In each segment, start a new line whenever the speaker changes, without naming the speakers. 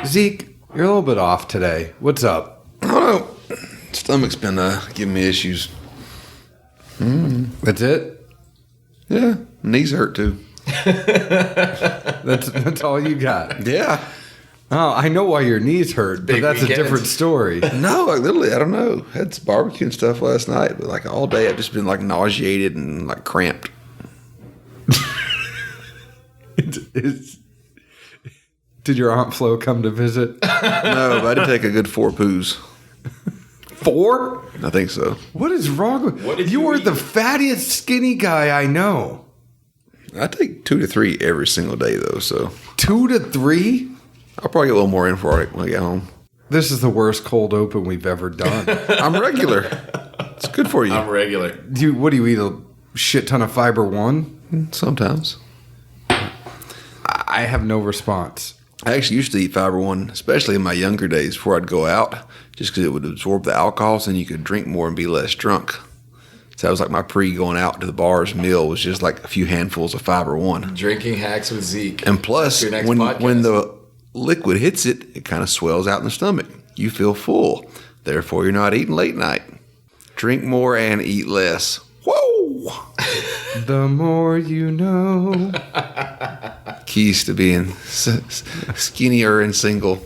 Zeke, you're a little bit off today. What's up?
I don't know. Stomach's been giving me issues.
That's it?
Yeah, knees hurt too.
That's all you got?
Yeah.
Oh, I know why your knees hurt, but that's a different story.
No, like literally, I don't know. Had some barbecue and stuff last night, but like all day I've just been like nauseated and like cramped.
Did your Aunt Flo come to visit?
No, but I did take a good 4 poos.
4?
I think so.
What is wrong with you? Are the fattiest skinny guy I know.
I take 2 to 3 every single day though, so
2 to 3?
I'll probably get a little more in for it when I get home.
This is the worst cold open we've ever done.
I'm regular. It's good for you.
I'm regular.
What do you eat? A shit ton of Fiber One?
Sometimes.
I have no response.
I actually used to eat Fiber One, especially in my younger days before I'd go out, just because it would absorb the alcohol, so then you could drink more and be less drunk. So that was like my going out to the bars meal was just like a few handfuls of Fiber One.
Drinking hacks with Zeke.
And plus, when the liquid hits it, it kind of swells out in the stomach. You feel full. Therefore, you're not eating late night. Drink more and eat less. Whoa!
The more you know.
Keys to being skinnier and single.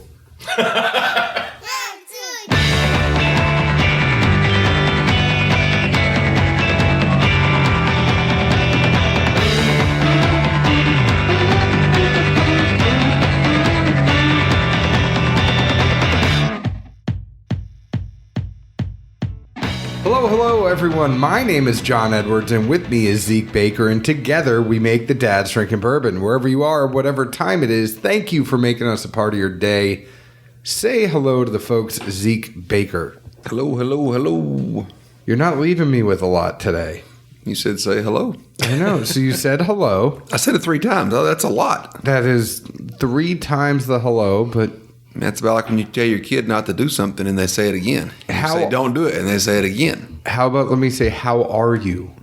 Hello, everyone. My name is John Edwards, and with me is Zeke Baker, and together we make the Dad's Drinking Bourbon. Wherever you are, whatever time it is, thank you for making us a part of your day. Say hello to the folks, Zeke Baker.
Hello, hello, hello.
You're not leaving me with a lot today.
You said say hello.
I know. So you said hello.
I said it 3 times. Oh, that's a lot.
That is 3 times the hello, but...
That's about like when you tell your kid not to do something and they say it again. You say don't do it and they say it again.
How about, let me say, how are you?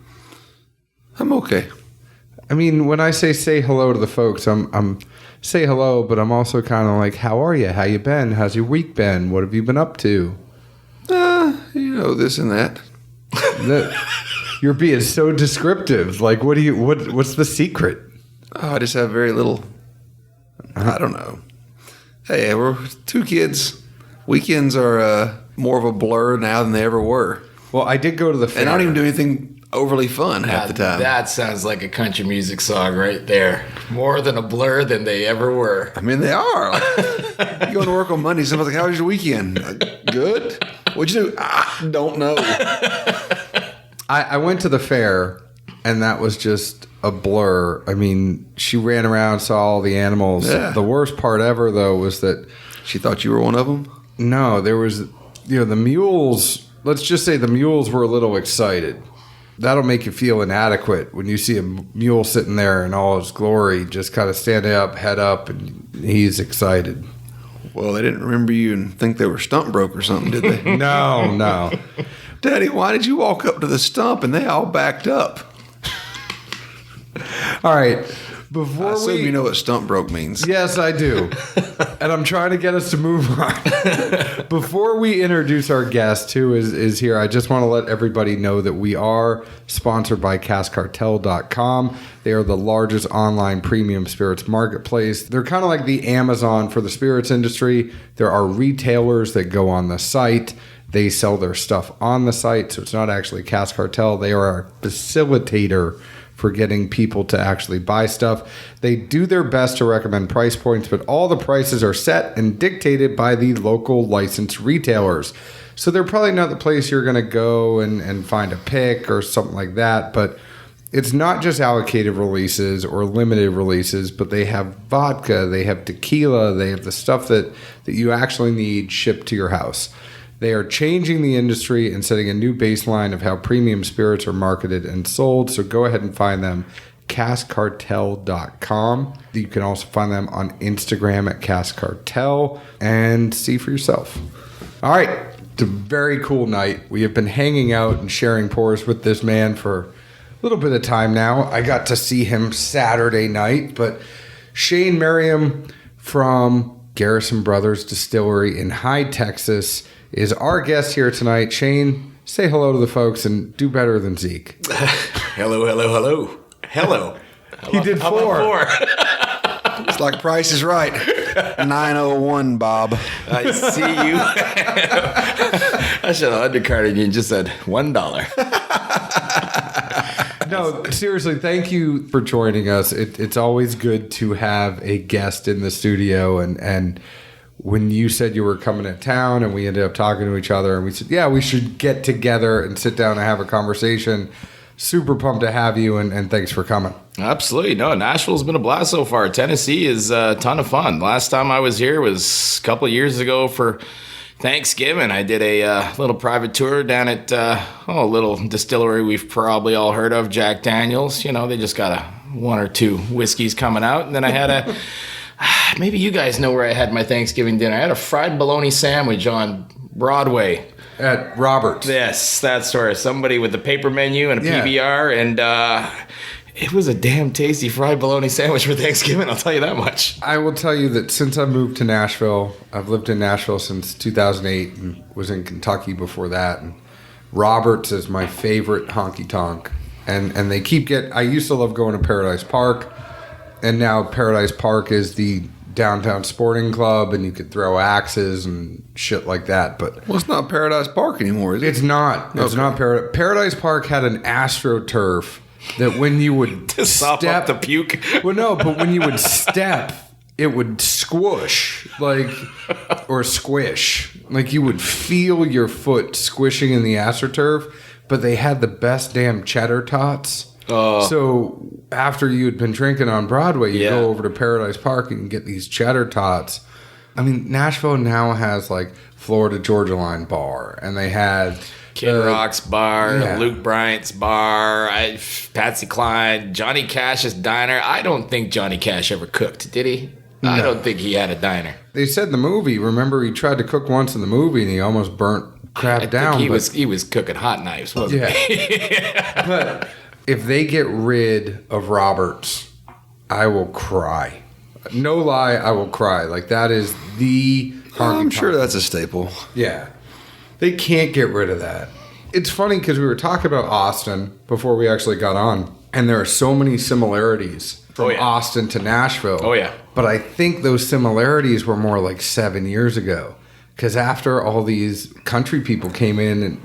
I'm okay.
I mean, when I say hello to the folks, I'm say hello, but I'm also kind of like, how are you? How you been? How's your week been? What have you been up to?
This and that.
You're being so descriptive. Like, what's the secret?
Oh, I just have very little. I don't know. Hey, we're 2 kids. Weekends are more of a blur now than they ever were.
Well, I did go to the fair.
And I don't even do anything overly fun half the time.
That sounds like a country music song right there. More than a blur than they ever were.
I mean, they are. Like, you go to work on Monday, somebody's like, how was your weekend? Like, good. What'd you do? I don't know.
I went to the fair, and that was just a blur. I mean, she ran around, saw all the animals.
Yeah.
The worst part ever, though, was that...
She thought you were one of them?
No, there was... the mules... Let's just say the mules were a little excited. That'll make you feel inadequate when you see a mule sitting there in all his glory, just kind of standing up, head up, and he's excited.
Well, they didn't remember you and think they were stump broke or something, did they?
No.
Daddy, why did you walk up to the stump and they all backed up?
All right.
I assume you know what stump broke means.
Yes, I do. And I'm trying to get us to move on. Before we introduce our guest, who is here, I just want to let everybody know that we are sponsored by CaskCartel.com. They are the largest online premium spirits marketplace. They're kind of like the Amazon for the spirits industry. There are retailers that go on the site. They sell their stuff on the site, so it's not actually Cask Cartel. They are a facilitator for getting people to actually buy stuff. They do their best to recommend price points, but all the prices are set and dictated by the local licensed retailers. So they're probably not the place you're going to go and find a pick or something like that, but it's not just allocated releases or limited releases, but they have vodka, they have tequila, they have the stuff that you actually need shipped to your house. They are changing the industry and setting a new baseline of how premium spirits are marketed and sold. So go ahead and find them, CaskCartel.com. You can also find them on Instagram at CaskCartel and see for yourself. All right. It's a very cool night. We have been hanging out and sharing pours with this man for a little bit of time now. I got to see him Saturday night, but Shane Merriam from Garrison Brothers Distillery in Hyde, Texas, is our guest here tonight. Shane, say hello to the folks and do better than Zeke.
Hello.
He did 4.
It's like Price is Right. 901, Bob.
I see you. I should have undercarded you and just said $1.
No, seriously, thank you for joining us. It's always good to have a guest in the studio. And when you said you were coming to town and we ended up talking to each other and we said, yeah, we should get together and sit down and have a conversation. Super pumped to have you, and thanks for coming.
Absolutely. No, Nashville's been a blast so far. Tennessee is a ton of fun. Last time I was here was a couple of years ago for Thanksgiving. I did a little private tour down at a little distillery we've probably all heard of, Jack Daniels. You know, they just got 1 or 2 whiskeys coming out. And then I had maybe you guys know where I had my Thanksgiving dinner. I had a fried bologna sandwich on Broadway.
At Roberts.
Yes, that's where somebody with a paper menu and a PBR, and it was a damn tasty fried bologna sandwich for Thanksgiving, I'll tell you that much.
I will tell you that since I moved to Nashville, I've lived in Nashville since 2008 and was in Kentucky before that. And Roberts is my favorite honky tonk. And they keep I used to love going to Paradise Park, and now Paradise Park is the downtown sporting club, and you could throw axes and shit like that. But
Well, it's not Paradise Park anymore, is it?
it's not. It's not Paradise. Paradise Park had an AstroTurf that when you would
To sop up the puke.
Well, no, but when you would step, it would squish, or squish. Like you would feel your foot squishing in the AstroTurf, but they had the best damn cheddar tots. So after you had been drinking on Broadway, you go over to Paradise Park and get these cheddar tots. I mean, Nashville now has like Florida Georgia Line Bar, and they had
Kid Rock's bar, Luke Bryant's bar, Patsy Cline, Johnny Cash's diner. I don't think Johnny Cash ever cooked, did he? No. I don't think he had a diner.
They said in the movie, remember he tried to cook once in the movie and he almost burnt crap down.
He was cooking hot knives, wasn't he?
But if they get rid of Roberts, I will cry. No lie, I will cry. Like that is the
I'm sure that's a staple.
Yeah. They can't get rid of that. It's funny because we were talking about Austin before we actually got on, and there are so many similarities from Austin to Nashville.
Oh, yeah.
But I think those similarities were more like 7 years ago. Because after all these country people came in,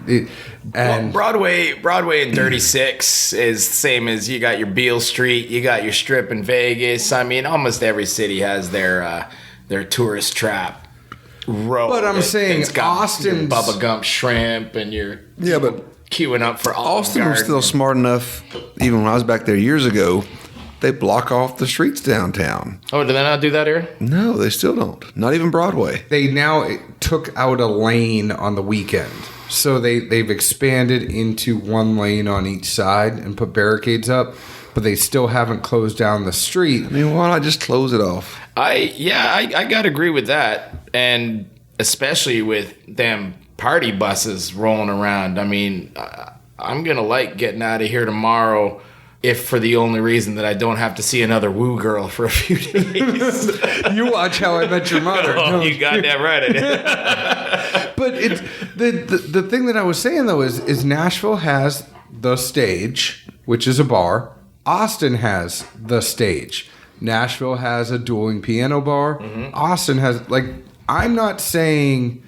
and
Broadway and 36 is the same as you got your Beale Street, you got your Strip in Vegas. I mean, almost every city has their tourist trap road.
But I'm saying Austin,
Bubba Gump shrimp, and you're queuing up for
Austin was still smart enough. Even when I was back there years ago, they block off the streets downtown.
Oh, do they not do that here?
No, they still don't. Not even Broadway.
They now took out a lane on the weekend. So they've expanded into one lane on each side and put barricades up, but they still haven't closed down the street.
I mean, why not just close it off?
I got to agree with that. And especially with them party buses rolling around. I mean, I'm going to like getting out of here tomorrow, if for the only reason that I don't have to see another woo girl for a few days.
You watch How I Met Your Mother.
Oh, you got that right.
But it's the thing that I was saying though is Nashville has the Stage, which is a bar. Austin has the Stage. Nashville has a dueling piano bar. Mm-hmm. Austin has I'm not saying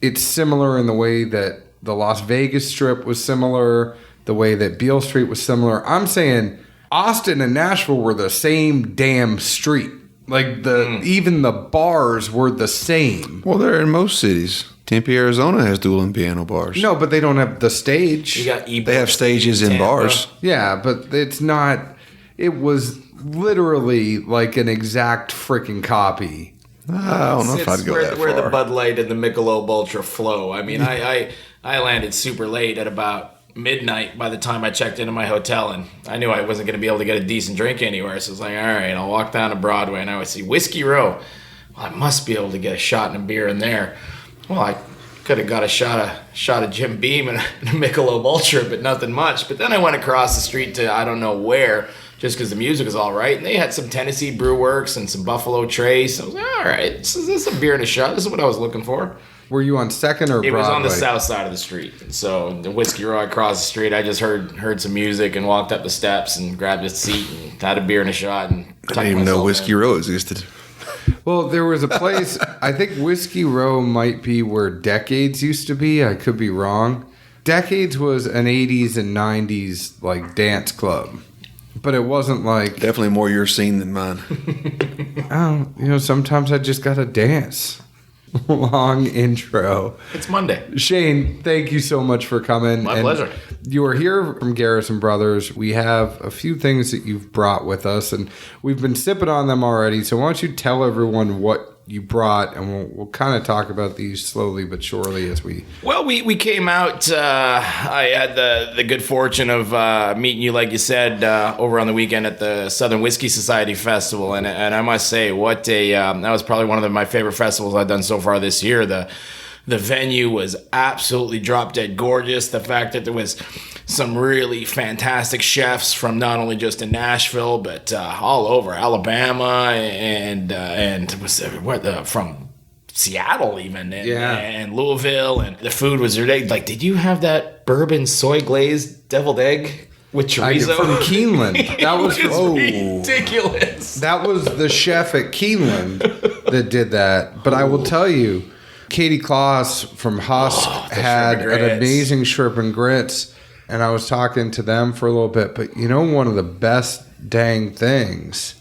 it's similar in the way that the Las Vegas Strip was similar, the way that Beale Street was similar. I'm saying Austin and Nashville were the same damn street. Like even the bars were the same.
Well, they're in most cities. Tempe, Arizona has dueling piano bars.
No, but they don't have the Stage.
You got
they have stages in bars.
Yeah, but it's not. It was literally like an exact freaking copy.
I don't know if I'd go that far.
Where the Bud Light and the Michelob Ultra flow. I mean, I landed super late at about midnight by the time I checked into my hotel, and I knew I wasn't going to be able to get a decent drink anywhere. So I was like, all right, I'll walk down to Broadway, and I would see Whiskey Row. Well, I must be able to get a shot and a beer in there. Well, I could have got a shot of Jim Beam and a Michelob Ultra, but nothing much. But then I went across the street to I don't know where just because the music was all right. And they had some Tennessee Brew Works and some Buffalo Trace. I was like, all right, this is a beer and a shot. This is what I was looking for.
Were you on Second or Broadway?
It was on the south side of the street. And so the Whiskey Row across the street, I just heard some music and walked up the steps and grabbed a seat and had a beer and a shot. And
I didn't even know Whiskey Row existed.
Well, there was a place, I think Whiskey Row might be where Decades used to be. I could be wrong. Decades was an 80s and 90s like dance club. But it wasn't like...
Definitely more your scene than mine.
Sometimes I just got to dance. Long intro.
It's Monday.
Shane, thank you so much for coming.
My pleasure.
You are here from Garrison Brothers. We have a few things that you've brought with us, and we've been sipping on them already. So why don't you tell everyone what you brought, and we'll kind of talk about these slowly but surely as we...
Well, we came out. I had the good fortune of meeting you, like you said, over on the weekend at the Southern Whiskey Society Festival, and I must say, that was probably one of my favorite festivals I've done so far this year. The venue was absolutely drop dead gorgeous. The fact that there was some really fantastic chefs from not only just in Nashville but all over Alabama and from Seattle even and Louisville, and the food was like, did you have that bourbon soy glazed deviled egg with chorizo
from Keeneland? That was
ridiculous.
That was the chef at Keeneland that did that. But I will tell you, Katie Kloss from Husk had an amazing shrimp and grits, and I was talking to them for a little bit. But one of the best dang things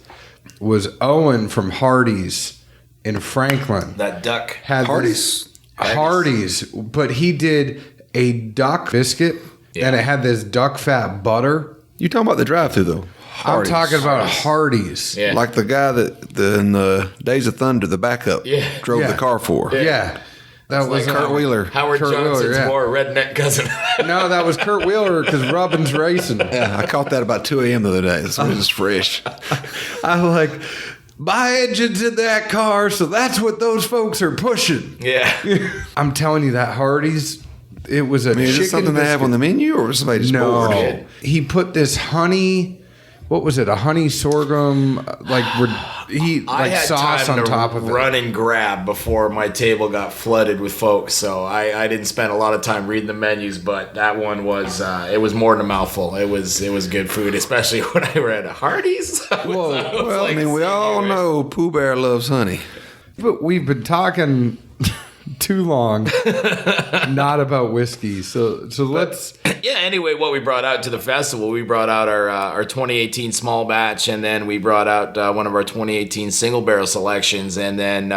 was Owen from Hardee's in Franklin.
That duck.
Had Hardee's, but he did a duck biscuit, and it had this duck fat butter.
You talking about the drive-thru though?
Hardee's. I'm talking about Hardee's.
Yeah.
Like the guy that in the Days of Thunder, the backup, drove the car for.
Yeah. That was
like Kurt Wheeler.
Howard Johnson's more redneck cousin.
No, that was Kurt Wheeler because Robin's racing.
Yeah, I caught that about 2 a.m. the other day. So it was fresh.
I'm like, my engine's in that car, so that's what those folks are pushing.
Yeah.
I'm telling you, that Hardee's, it was a chicken
is it something they have on the menu, or was somebody just bored?
No. He put this honey... What was it? A honey sorghum, sauce on top of it.
Run and grab before my table got flooded with folks, so I didn't spend a lot of time reading the menus. But that one was it was more than a mouthful. It was good food, especially when I read Hardee's.
We all know Pooh Bear loves honey,
but we've been talking too long not about whiskey, so let's
anyway, what we brought out to the festival, we brought out our 2018 small batch, and then we brought out one of our 2018 single barrel selections, and then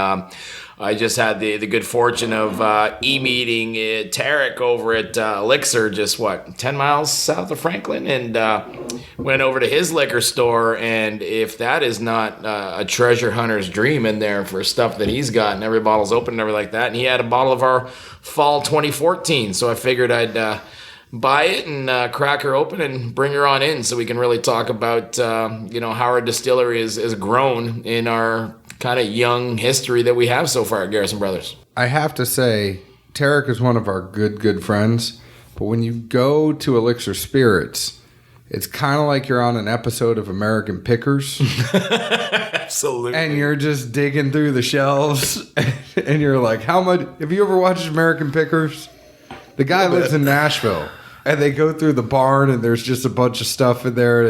I just had the good fortune of meeting Tarek over at Elixir, just 10 miles south of Franklin, and went over to his liquor store. And if that is not a treasure hunter's dream in there for stuff that he's got, and every bottle's open and everything like that, and he had a bottle of our fall 2014, so I figured I'd buy it and crack her open and bring her on in so we can really talk about how our distillery has grown in our kind of young history that we have so far at Garrison Brothers.
I have to say, Tarek is one of our good friends, but when you go to Elixir Spirits, it's kind of like you're on an episode of American Pickers.
Absolutely.
And you're just digging through the shelves, and you're like, how much? Have you ever watched American Pickers? The guy lives in Nashville, and they go through the barn, and there's just a bunch of stuff in there,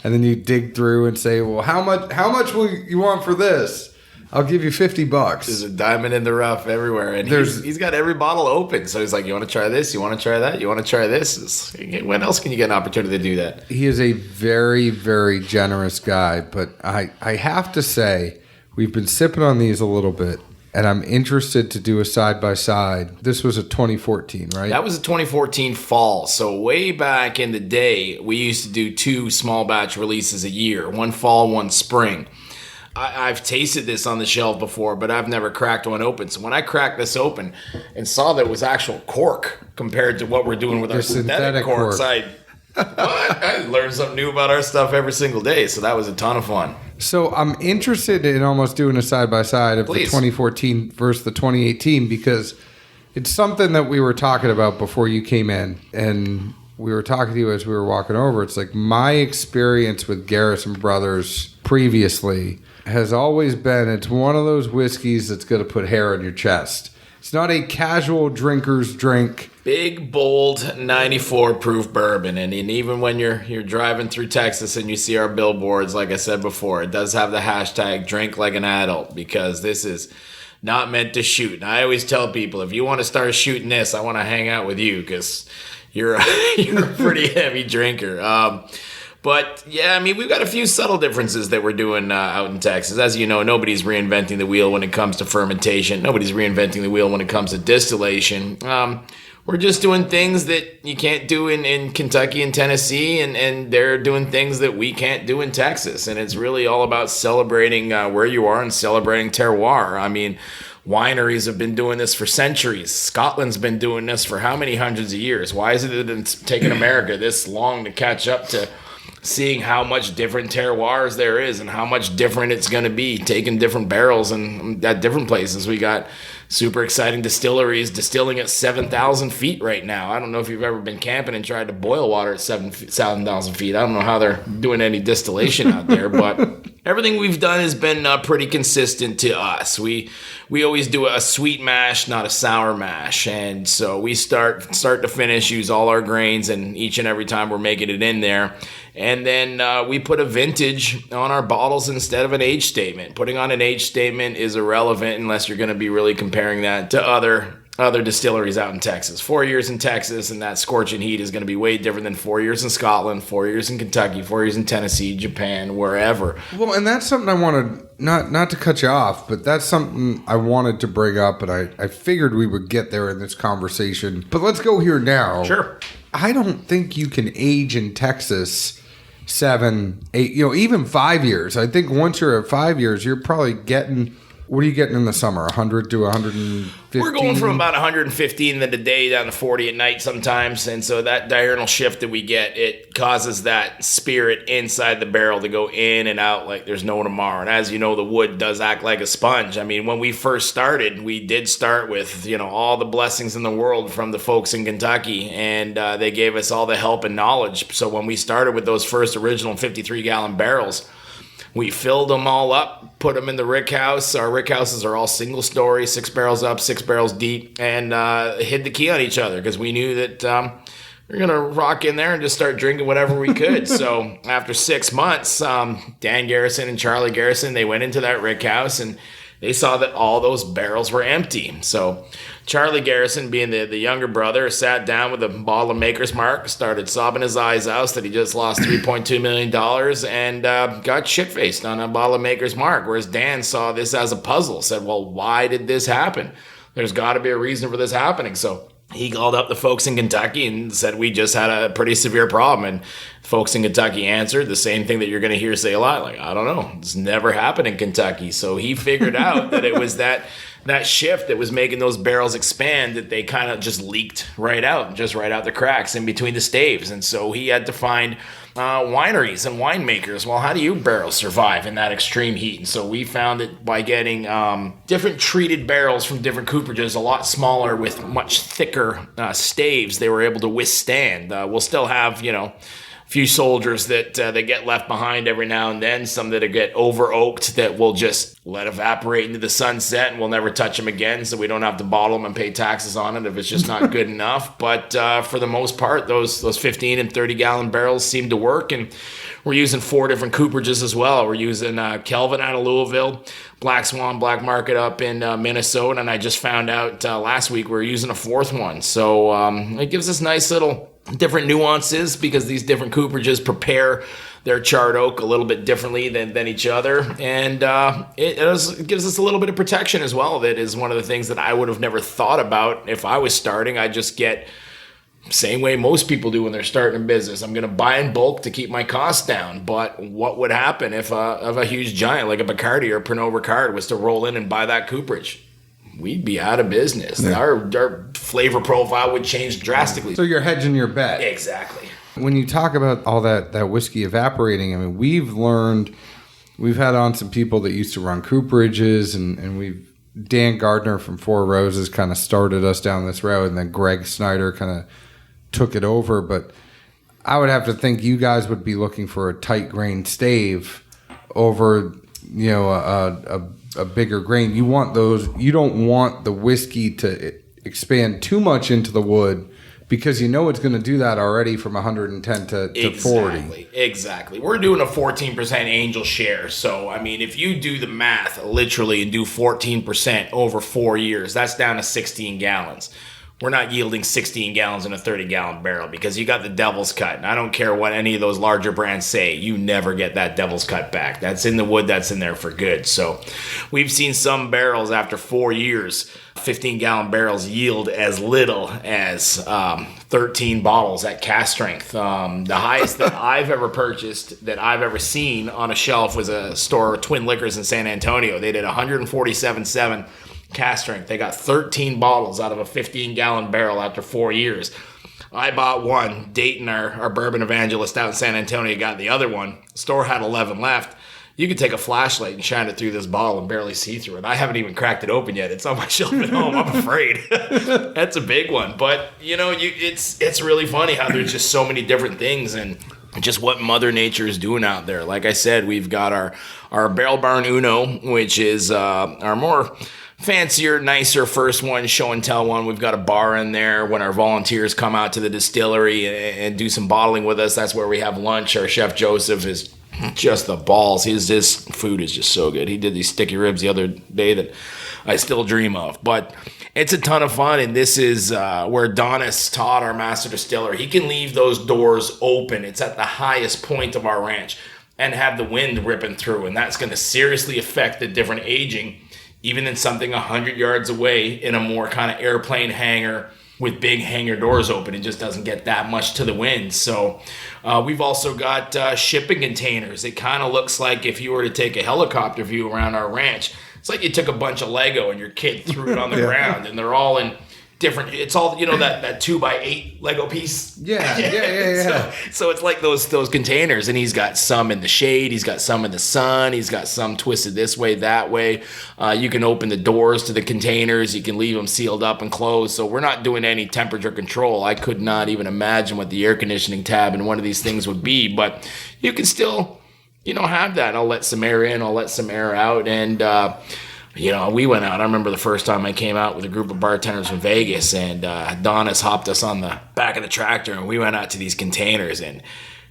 and then you dig through and say, well, how much will you want for this? I'll give you $50.
There's a diamond in the rough everywhere. And he's got every bottle open. So he's like, you want to try this? You want to try that? You want to try this? When else can you get an opportunity to do that?
He is a very, very generous guy. But I have to say, we've been sipping on these a little bit, and I'm interested to do a side-by-side. This was a 2014, right?
That was a 2014 fall. So way back in the day, we used to do 2 small batch releases a year. One fall, one spring. I've tasted this on the shelf before, but I've never cracked one open. So when I cracked this open and saw that it was actual cork compared to what we're doing with our synthetic corks, I learned something new about our stuff every single day. So that was a ton of fun.
So I'm interested in almost doing a side-by-side of the 2014 versus the 2018 because it's something that we were talking about before you came in. And we were talking to you as we were walking over. It's like my experience with Garrison Brothers previously has always been, it's one of those whiskeys that's going to put hair on your chest. It's not a casual drinker's drink.
Big, bold, 94 proof bourbon. And even when you're driving through Texas and you see our billboards, like I said before, it does have the hashtag drink like an adult, because this is not meant to shoot. And I always tell people, if you want to start shooting this, I want to hang out with you, because you're a pretty heavy drinker. But yeah, I mean, we've got a few subtle differences that we're doing out in Texas. As you know, nobody's reinventing the wheel when it comes to fermentation. Nobody's reinventing the wheel when it comes to distillation. We're just doing things that you can't do in Kentucky and Tennessee, and they're doing things that we can't do in Texas. And it's really all about celebrating where you are and celebrating terroir. I mean, wineries have been doing this for centuries. Scotland's been doing this for how many hundreds of years? Why is it that it's taken America this long to catch up to seeing how much different terroirs there is and how much different it's going to be, taking different barrels and at different places? We got super exciting distilleries distilling at 7,000 feet right now. I don't know if you've ever been camping and tried to boil water at 7,000 feet. I don't know how they're doing any distillation out there, but everything we've done has been pretty consistent to us. We always do a sweet mash, not a sour mash. And so we start to finish, use all our grains, and each and every time we're making it in there. And then we put a vintage on our bottles instead of an age statement. Putting on an age statement is irrelevant unless you're going to be really comparing that to other distilleries out in Texas. 4 years in Texas and that scorching heat is going to be way different than 4 years in Scotland, 4 years in Kentucky, 4 years in Tennessee, Japan, wherever.
Well, and that's something I wanted, not to cut you off, but that's something I wanted to bring up, and I figured we would get there in this conversation. But let's go here now.
Sure.
I don't think you can age in Texas 7, 8, even 5 years. I think once you're at 5 years, you're probably getting, what are you getting in the summer? 100 to 115?
We're going from about 115 in the day down to 40 at night sometimes. And so that diurnal shift that we get, it causes that spirit inside the barrel to go in and out like there's no tomorrow. And as you know, the wood does act like a sponge. I mean, when we first started, we did start with, all the blessings in the world from the folks in Kentucky. And they gave us all the help and knowledge. So when we started with those first original 53-gallon barrels, we filled them all up, put them in the rick house. Our rick houses are all single story, 6 barrels up, 6 barrels deep, and hid the key on each other because we knew that we were going to rock in there and just start drinking whatever we could. So after 6 months, Dan Garrison and Charlie Garrison, they went into that rick house and they saw that all those barrels were empty. So Charlie Garrison, being the younger brother, sat down with a bottle of Maker's Mark, started sobbing his eyes out that he just lost $3.2 million and got shit-faced on a bottle of Maker's Mark. Whereas Dan saw this as a puzzle, said, well, why did this happen? There's got to be a reason for this happening. So he called up the folks in Kentucky and said, we just had a pretty severe problem. And folks in Kentucky answered the same thing that you're going to hear say a lot. Like, I don't know. It's never happened in Kentucky. So he figured out that it was that shift that was making those barrels expand, that they kind of just leaked right out the cracks in between the staves. And so he had to find wineries and winemakers. Well, how do you barrels survive in that extreme heat? And so we found that by getting different treated barrels from different cooperages, a lot smaller with much thicker staves, they were able to withstand. We'll still have, few soldiers that they get left behind every now and then, some that get over oaked that we'll just let evaporate into the sunset and we'll never touch them again, so we don't have to bottle them and pay taxes on it if it's just not good enough. But for the most part, those 15 and 30 gallon barrels seem to work, and we're using 4 different cooperages as well. We're using Kelvin out of Louisville, Black Swan Black Market up in Minnesota, and I just found out last week we're using a 4th one. So it gives us nice little different nuances because these different cooperages prepare their charred oak a little bit differently than each other. And it gives us a little bit of protection as well. That is one of the things that I would have never thought about if I was starting. I just get same way most people do when they're starting a business. I'm going to buy in bulk to keep my costs down. But what would happen if a huge giant like a Bacardi or Pernod Ricard was to roll in and buy that cooperage? We'd be out of business. Yeah. Our flavor profile would change drastically.
So you're hedging your bet.
Exactly.
When you talk about all that whiskey evaporating, I mean, we've had on some people that used to run cooperages, and Dan Gardner from Four Roses kind of started us down this road, and then Greg Snyder kind of took it over. But I would have to think you guys would be looking for a tight grain stave over, a bigger grain. You want those. You don't want the whiskey to expand too much into the wood, because it's going to do that already from 110 to 40.
Exactly. We're doing a 14% angel share. So, I mean, if you do the math literally and do 14% over 4 years, that's down to 16 gallons. We're not yielding 16 gallons in a 30-gallon barrel because you got the devil's cut. And I don't care what any of those larger brands say. You never get that devil's cut back. That's in the wood. That's in there for good. So we've seen some barrels after 4 years, 15-gallon barrels yield as little as 13 bottles at cast strength. The highest that I've ever purchased, that I've ever seen on a shelf, was a store, Twin Liquors in San Antonio. They did 147.7 cast strength. They got 13 bottles out of a 15-gallon barrel after 4 years. I bought one. Dayton, our bourbon evangelist out in San Antonio, got the other one. Store had 11 left. You could take a flashlight and shine it through this bottle and barely see through it. I haven't even cracked it open yet. It's on my shelf at home. I'm afraid. That's a big one. But, it's really funny how there's just so many different things and just what Mother Nature is doing out there. Like I said, we've got our Barrel Barn Uno, which is our more fancier, nicer first one, show and tell one. We've got a bar in there when our volunteers come out to the distillery and do some bottling with us. That's where we have lunch. Our chef Joseph is just the balls. His food is just so good. He did these sticky ribs the other day that I still dream of. But it's a ton of fun, and this is where Donis Todd, our master distiller, he can leave those doors open. It's at the highest point of our ranch and have the wind ripping through, and that's going to seriously affect the different aging, even in something 100 yards away in a more kind of airplane hangar with big hangar doors open. It just doesn't get that much to the wind. So we've also got shipping containers. It kind of looks like if you were to take a helicopter view around our ranch, it's like you took a bunch of Lego and your kid threw it on the ground, and they're all in different, it's all, that 2x8 Lego piece.
Yeah.
So it's like those containers, and he's got some in the shade, he's got some in the sun, he's got some twisted this way, that way. You can open the doors to the containers, you can leave them sealed up and closed. So we're not doing any temperature control. I could not even imagine what the air conditioning tab in one of these things would be, but you can still, have that. I'll let some air in, I'll let some air out, and we went out. I remember the first time I came out with a group of bartenders from Vegas, and Donis hopped us on the back of the tractor, and we went out to these containers, and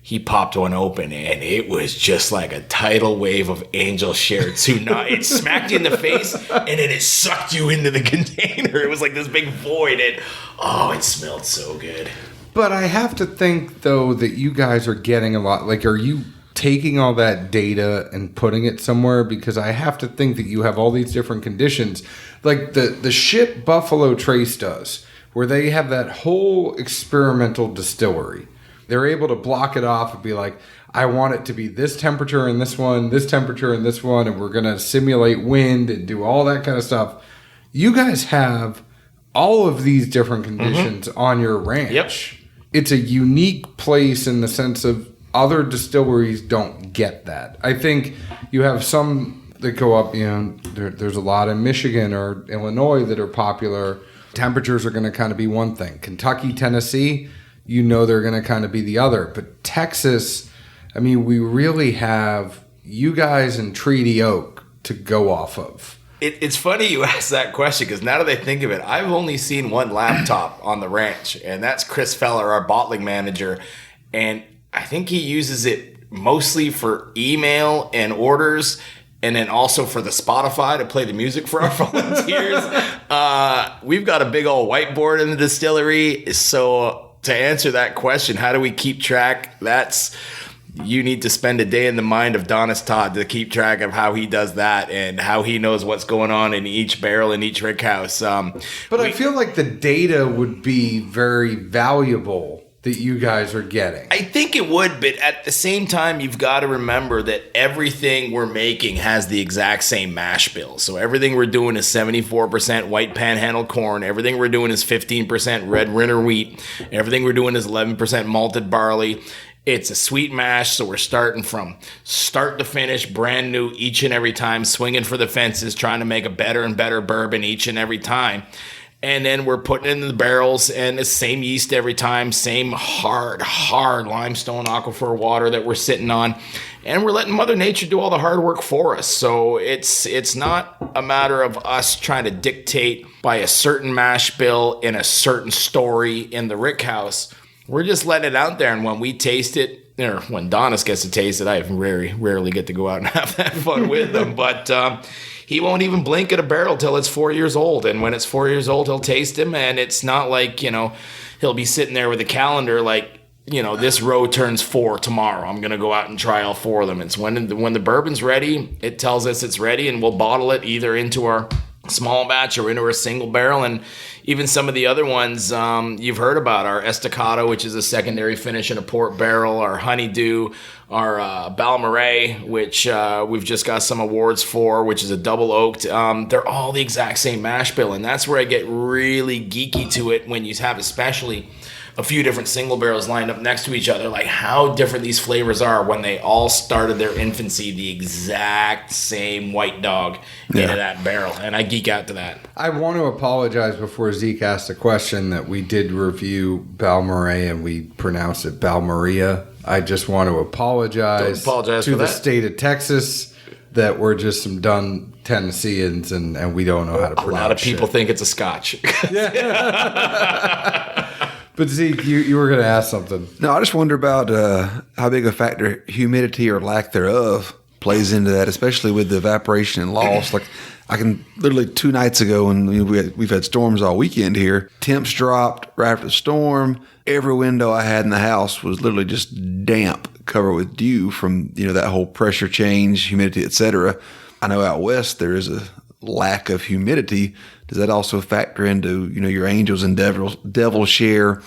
he popped one open, and it was just like a tidal wave of angel share tsunami. It smacked you in the face, and then it sucked you into the container. It was like this big void, and it smelled so good.
But I have to think, though, that you guys are getting a lot. Like, are you taking all that data and putting it somewhere? Because I have to think that you have all these different conditions, like the shit Buffalo Trace does, where they have that whole experimental distillery. They're able to block it off and be like, I want it to be this temperature in this one, this temperature in this one, and we're going to simulate wind and do all that kind of stuff. You guys have all of these different conditions on your ranch.
Yep.
It's a unique place in the sense of other distilleries don't get that. I think you have some that go up, there's a lot in Michigan or Illinois that are popular. Temperatures are going to kind of be one thing. Kentucky, Tennessee, they're going to kind of be the other. But Texas, I mean, we really have you guys in Treaty Oak to go off of.
It's funny you ask that question, because now that I think of it, I've only seen one laptop on the ranch, and that's Chris Feller, our bottling manager. And I think he uses it mostly for email and orders, and then also for the Spotify to play the music for our volunteers. We've got a big old whiteboard in the distillery. So to answer that question, how do we keep track? You need to spend a day in the mind of Donis Todd to keep track of how he does that and how he knows what's going on in each barrel in each rick house.
But I feel like the data would be very valuable that you guys are getting.
I think it would, but at the same time, you've got to remember that everything we're making has the exact same mash bill. So everything we're doing is 74% white panhandle corn. Everything we're doing is 15% red Rinner wheat. Everything we're doing is 11% malted barley. It's a sweet mash, so we're starting from start to finish, brand new each and every time, swinging for the fences, trying to make a better and better bourbon each and every time. And then we're putting it in the barrels, and the same yeast every time, same hard limestone aquifer water that we're sitting on. And we're letting Mother Nature do all the hard work for us. So it's not a matter of us trying to dictate by a certain mash bill in a certain story in the rick house. We're just letting it out there, and when we taste it, or when Donis gets to taste it, I rarely get to go out and have that fun with them, but he won't even blink at a barrel till it's 4 years old. And when it's 4 years old, he'll taste him. And it's not like, he'll be sitting there with a calendar like, this row turns 4 tomorrow. I'm going to go out and try all 4 of them. It's when the bourbon's ready, it tells us it's ready, and we'll bottle it either into our small batch or into a single barrel. And even some of the other ones you've heard about, our Estacado, which is a secondary finish in a port barrel, our Honeydew, our Balmoral, which we've just got some awards for, which is a double oaked. They're all the exact same mash bill, and that's where I get really geeky to it when you have especially a few different single barrels lined up next to each other, like how different these flavors are when they all started their infancy the exact same white dog into that barrel. And I geek out to that.
I want to apologize before Zeke asked a question that we did review Balmoral and we pronounced it Balmaria. I just want to apologize to the state of Texas that we're just some dumb Tennesseans and we don't know how to pronounce it. A lot
of people think it's a Scotch.
But Zeke, you were going to ask something.
No, I just wonder about how big a factor humidity or lack thereof plays into that, especially with the evaporation and loss. Like I can literally 2 nights ago, and we've had storms all weekend here. Temps dropped right after the storm. Every window I had in the house was literally just damp, covered with dew from that whole pressure change, humidity, etc. I know out west there is a lack of humidity. Does that also factor into your angels and devil share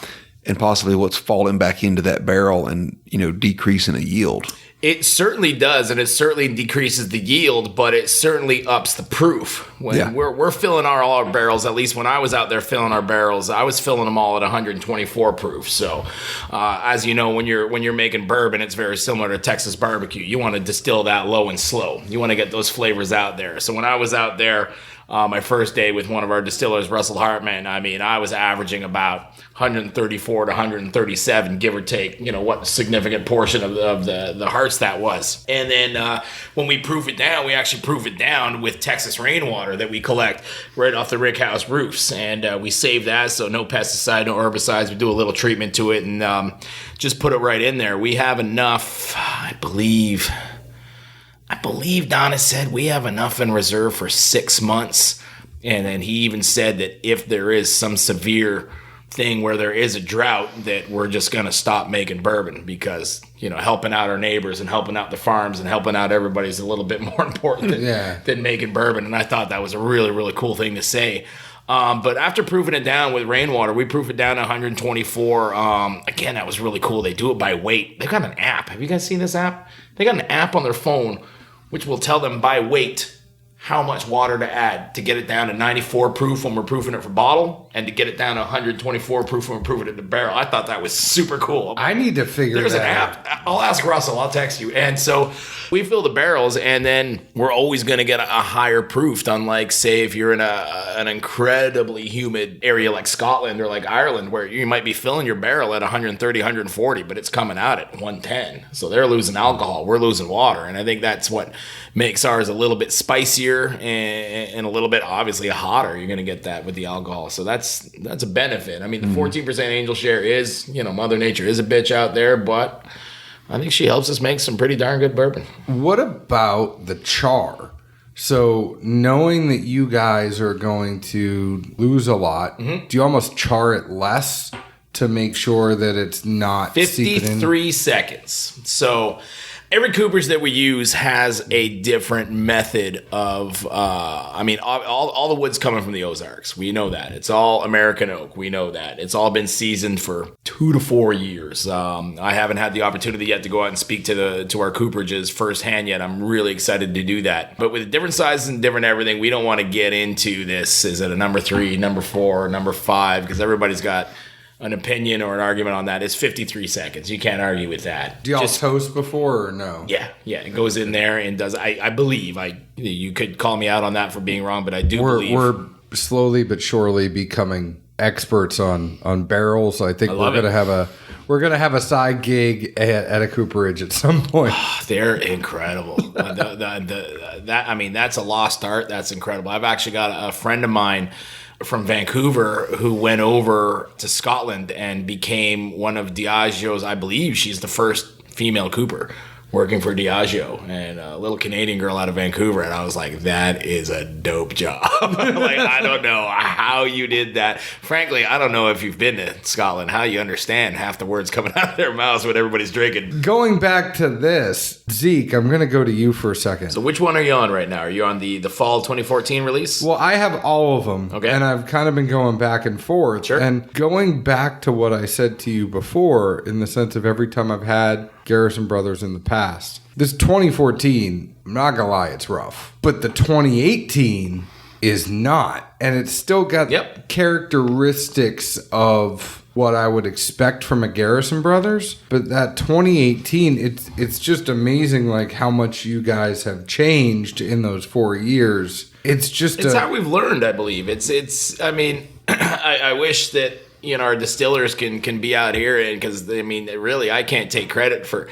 and possibly what's falling back into that barrel and decreasing the yield?
It certainly does, and it certainly decreases the yield, but it certainly ups the proof. When we're filling all our barrels, at least when I was out there filling our barrels, I was filling them all at 124 proof. So, as you know, when you're making bourbon, it's very similar to Texas barbecue. You want to distill that low and slow. You want to get those flavors out there. So when I was out there, my first day with one of our distillers, Russell Hartman, I was averaging about 134 to 137, give or take, what significant portion of the hearts that was. And then when we proof it down, we actually proof it down with Texas rainwater that we collect right off the rick house roofs. And we save that, so no pesticide, no herbicides. We do a little treatment to it and just put it right in there. We have enough, I believe Donna said we have enough in reserve for 6 months. And then he even said that if there is some severe thing where there is a drought, that we're just going to stop making bourbon because, helping out our neighbors and helping out the farms and helping out everybody is a little bit more important than making bourbon. And I thought that was a really, really cool thing to say. But after proofing it down with rainwater, we proof it down to 124. Again, that was really cool. They do it by weight. They've got an app. Have you guys seen this app? They got an app on their phone which will tell them by weight how much water to add to get it down to 94 proof when we're proofing it for bottle and to get it down to 124 proof when we're proofing it in the barrel. I thought that was super cool.
I need to figure
There's
that
an app. I'll ask Russell. I'll text you. And so we fill the barrels, and then we're always going to get a higher proof, unlike, say, if you're in an incredibly humid area like Scotland or like Ireland, where you might be filling your barrel at 130, 140, but it's coming out at 110. So they're losing alcohol. We're losing water. And I think that's what makes ours a little bit spicier and a little bit obviously hotter. You're going to get that with the alcohol. So that's a benefit. I mean, the 14% angel share is, Mother Nature is a bitch out there, but I think she helps us make some pretty darn good bourbon.
What about the char? So knowing that you guys are going to lose a lot, do you almost char it less to make sure that it's not
53 seconds. So every cooperage that we use has a different method of, all the wood's coming from the Ozarks. We know that. It's all American oak. We know that. It's all been seasoned for 2 to 4 years. I haven't had the opportunity yet to go out and speak to our cooperages firsthand yet. I'm really excited to do that. But with different sizes and different everything, we don't want to get into this. Is it a number 3, number 4, number 5? Because everybody's got an opinion or an argument on that. It's 53 seconds. You can't argue with that.
Do y'all toast before or no?
Yeah. It goes in there and does. I believe. You could call me out on that for being wrong, but I do believe.
We're slowly but surely becoming experts on barrels. I think we're gonna have a side gig at a cooperage at some point.
They're incredible. That's a lost art. That's incredible. I've actually got a friend of mine from Vancouver who went over to Scotland and became one of Diageo's, I believe she's the first female cooper working for Diageo, and a little Canadian girl out of Vancouver. And I was like, that is a dope job. Like, I don't know how you did that. Frankly, I don't know if you've been to Scotland, how you understand half the words coming out of their mouths when everybody's drinking.
Going back to this, Zeke, I'm going to go to you for a second.
So which one are you on right now? Are you on the fall 2014 release?
Well, I have all of them.
Okay.
And I've kind of been going back and forth.
Sure.
And going back to what I said to you before, in the sense of every time I've had Garrison Brothers in the past, this 2014, I'm not going to lie, it's rough. But the 2018 is not. And it's still got characteristics of what I would expect from a Garrison Brothers. But that 2018, it's just amazing like how much you guys have changed in those 4 years. It's
how we've learned, I believe. I wish that our distillers can be out here, and because really, I can't take credit for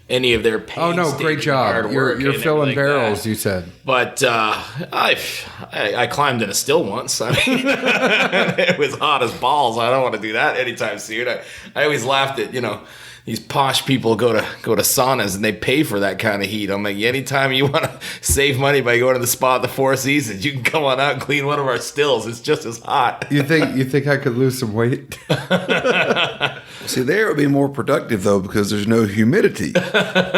any of their painstaking
Oh no, great job!
hard work
You're
and
filling
everything
barrels.
that.
You said,
but I climbed in a still once. It was hot as balls. I don't want to do that anytime soon. I always laughed at these posh people go to saunas and they pay for that kind of heat. I'm like, anytime you want to save money by going to the spa at the Four Seasons, you can come on out and clean one of our stills. It's just as hot.
You think I could lose some weight?
See, there it would be more productive, though, because there's no humidity.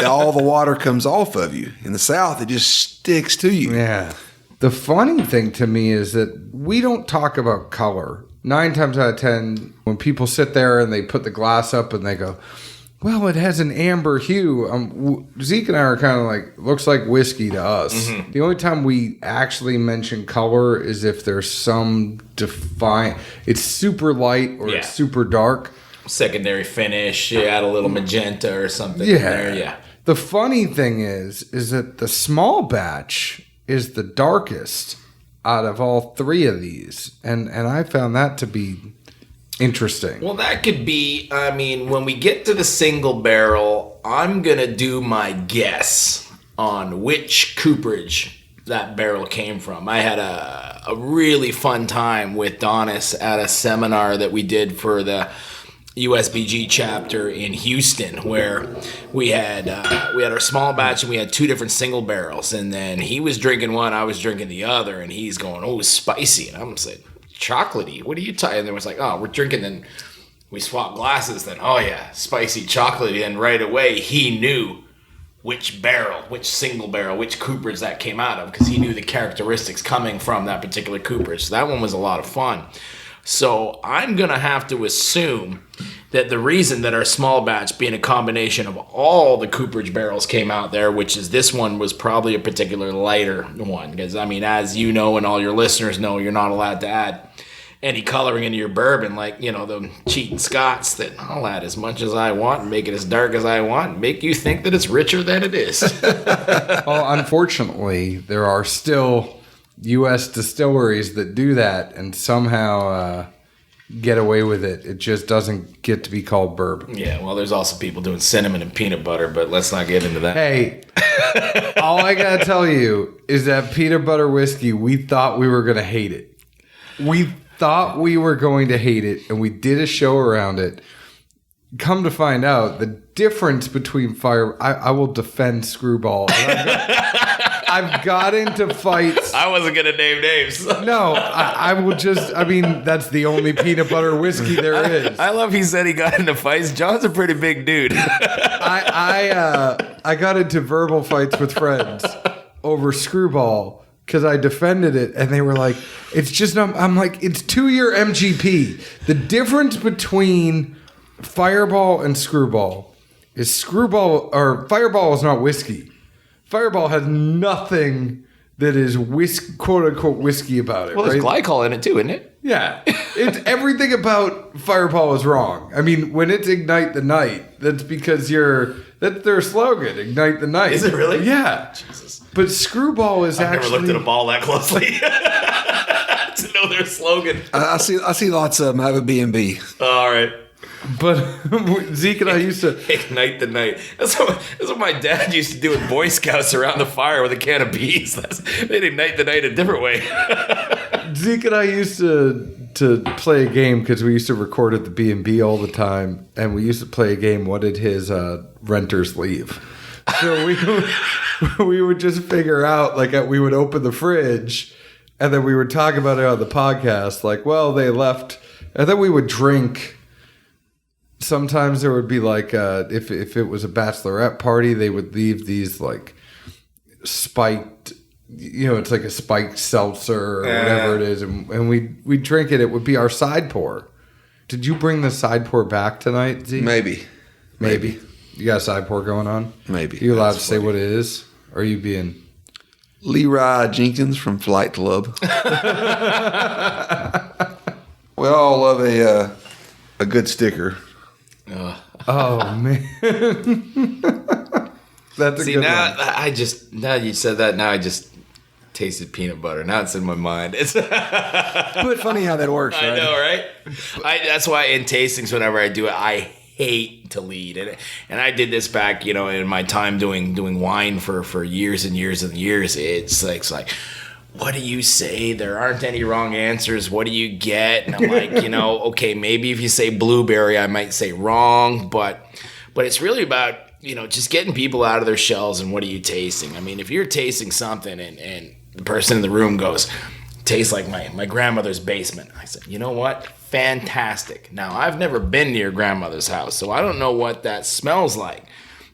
All the water comes off of you. In the South, it just sticks to you.
Yeah. The funny thing to me is that we don't talk about color. 9 times out of 10, when people sit there and they put the glass up and they go, well, it has an amber hue. Zeke and I are kind of like, looks like whiskey to us. Mm-hmm. The only time we actually mention color is if there's some it's super light or it's super dark.
Secondary finish, you add a little magenta or something
in
there. Yeah.
The funny thing is that the small batch is the darkest out of all 3 of these. And I found that to be interesting.
Well, that could be, when we get to the single barrel, I'm going to do my guess on which cooperage that barrel came from. I had a really fun time with Donis at a seminar that we did for the USBG chapter in Houston, where we had our small batch and we had 2 different single barrels, and then he was drinking one, I was drinking the other, and he's going, oh, spicy, and I'm saying, chocolatey, what are you talking? And there was like, oh, we're drinking, then we swapped glasses, then oh yeah, spicy chocolatey, and right away he knew which barrel, which single barrel, which cooperage that came out of, because he knew the characteristics coming from that particular cooperage. So that one was a lot of fun. So I'm going to have to assume that the reason that our small batch, being a combination of all the cooperage barrels came out there, which is this one was probably a particular lighter one. Because, as you know and all your listeners know, you're not allowed to add any coloring into your bourbon like, the cheating Scots that I'll add as much as I want and make it as dark as I want and make you think that it's richer than it is.
Well, unfortunately, there are still U.S. distilleries that do that and somehow get away with it. It just doesn't get to be called bourbon.
Yeah, well, there's also people doing cinnamon and peanut butter, but let's not get into that.
Hey, all I got to tell you is that peanut butter whiskey, we thought we were going to hate it. We thought we were going to hate it, and we did a show around it. Come to find out, the difference between I will defend Screwball. I've got into fights.
I wasn't going to name names.
No, I will just, that's the only peanut butter whiskey there is.
I love he said he got into fights. John's a pretty big dude.
I got into verbal fights with friends over Screwball because I defended it, and they were like, it's just, I'm like, it's 2-year MGP. The difference between Fireball and Screwball is Fireball is not whiskey. Fireball has nothing that is quote unquote whiskey about it.
Well, there's glycol in it too, isn't it?
Yeah. It's everything about Fireball is wrong. When it's Ignite the Night, that's because that's their slogan, Ignite the Night.
Is it really?
Yeah.
Jesus.
But Screwball is
I've never looked at a ball that closely to know steal their slogan.
I see lots of them have a B&B.
All right.
But Zeke and I used to
Ignite the night. That's what my dad used to do with Boy Scouts around the fire with a can of peas. They'd ignite the night a different way.
Zeke and I used to play a game because we used to record at the B&B all the time, and we used to play a game. What did his renters leave? So we would just figure out, like, we would open the fridge, and then we would talk about it on the podcast. Like, well, they left, and then we would drink. Sometimes there would be like, if it was a bachelorette party, they would leave these like spiked, it's like a spiked seltzer or whatever it is, and we'd drink it. It would be our side pour. Did you bring the side pour back tonight, Z?
Maybe.
You got a side pour going on?
Maybe.
Are you allowed to say what it is? Or are you being...
Leroy Jenkins from Flight Club. We all love a good sticker.
Oh, man. That's a good one.
Now you said that, now I just tasted peanut butter. Now it's in my mind. It's
But funny how that works, right?
I know, right? That's why in tastings, whenever I do it, I hate to lead. And I did this back, in my time doing wine for years and years and years. It's like, what do you say? There aren't any wrong answers. What do you get? And I'm like, okay, maybe if you say blueberry, I might say wrong, but it's really about, just getting people out of their shells and what are you tasting? I mean, if you're tasting something and the person in the room goes, tastes like my grandmother's basement. I said, you know what? Fantastic. Now, I've never been to your grandmother's house, so I don't know what that smells like.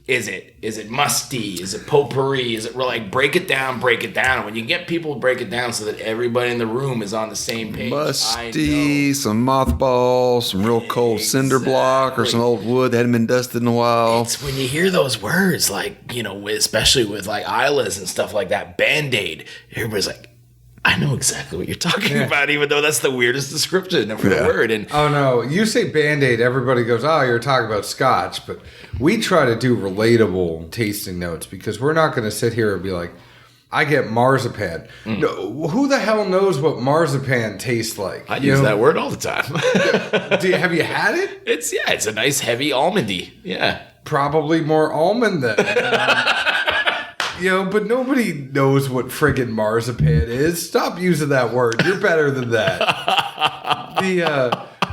Is it musty? Is it potpourri? Is it like break it down? And when you get people to break it down so that everybody in the room is on the same page.
Musty, some mothballs, some real cold cinder block, or some old wood that hadn't been dusted in a while.
It's when you hear those words, like, especially with like Isla's and stuff like that, Band-Aid, everybody's like, I know exactly what you're talking about, even though that's the weirdest description for the word. And
oh, no. You say Band-Aid, everybody goes, oh, you're talking about scotch. But we try to do relatable tasting notes because we're not going to sit here and be like, I get marzipan. No, who the hell knows what marzipan tastes like?
I use that word all the time.
Have you had it?
It's a nice heavy almondy. Yeah.
Probably more almond than... but nobody knows what friggin' marzipan is. Stop using that word. You're better than that.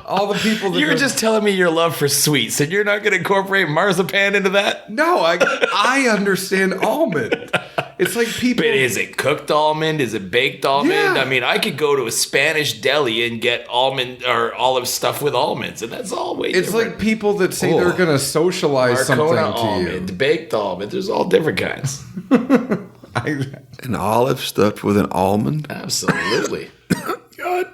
All the people that...
You were just telling me your love for sweets, and you're not going to incorporate marzipan into that?
No, I understand almond. It's like people...
But is it cooked almond? Is it baked almond?
Yeah.
I mean, I could go to a Spanish deli and get almond or olive stuff with almonds, and that's all way different.
It's like people that say they're going to socialize something to
almond,
you.
Baked almond. There's all different kinds.
An olive stuffed with an almond?
Absolutely.
God.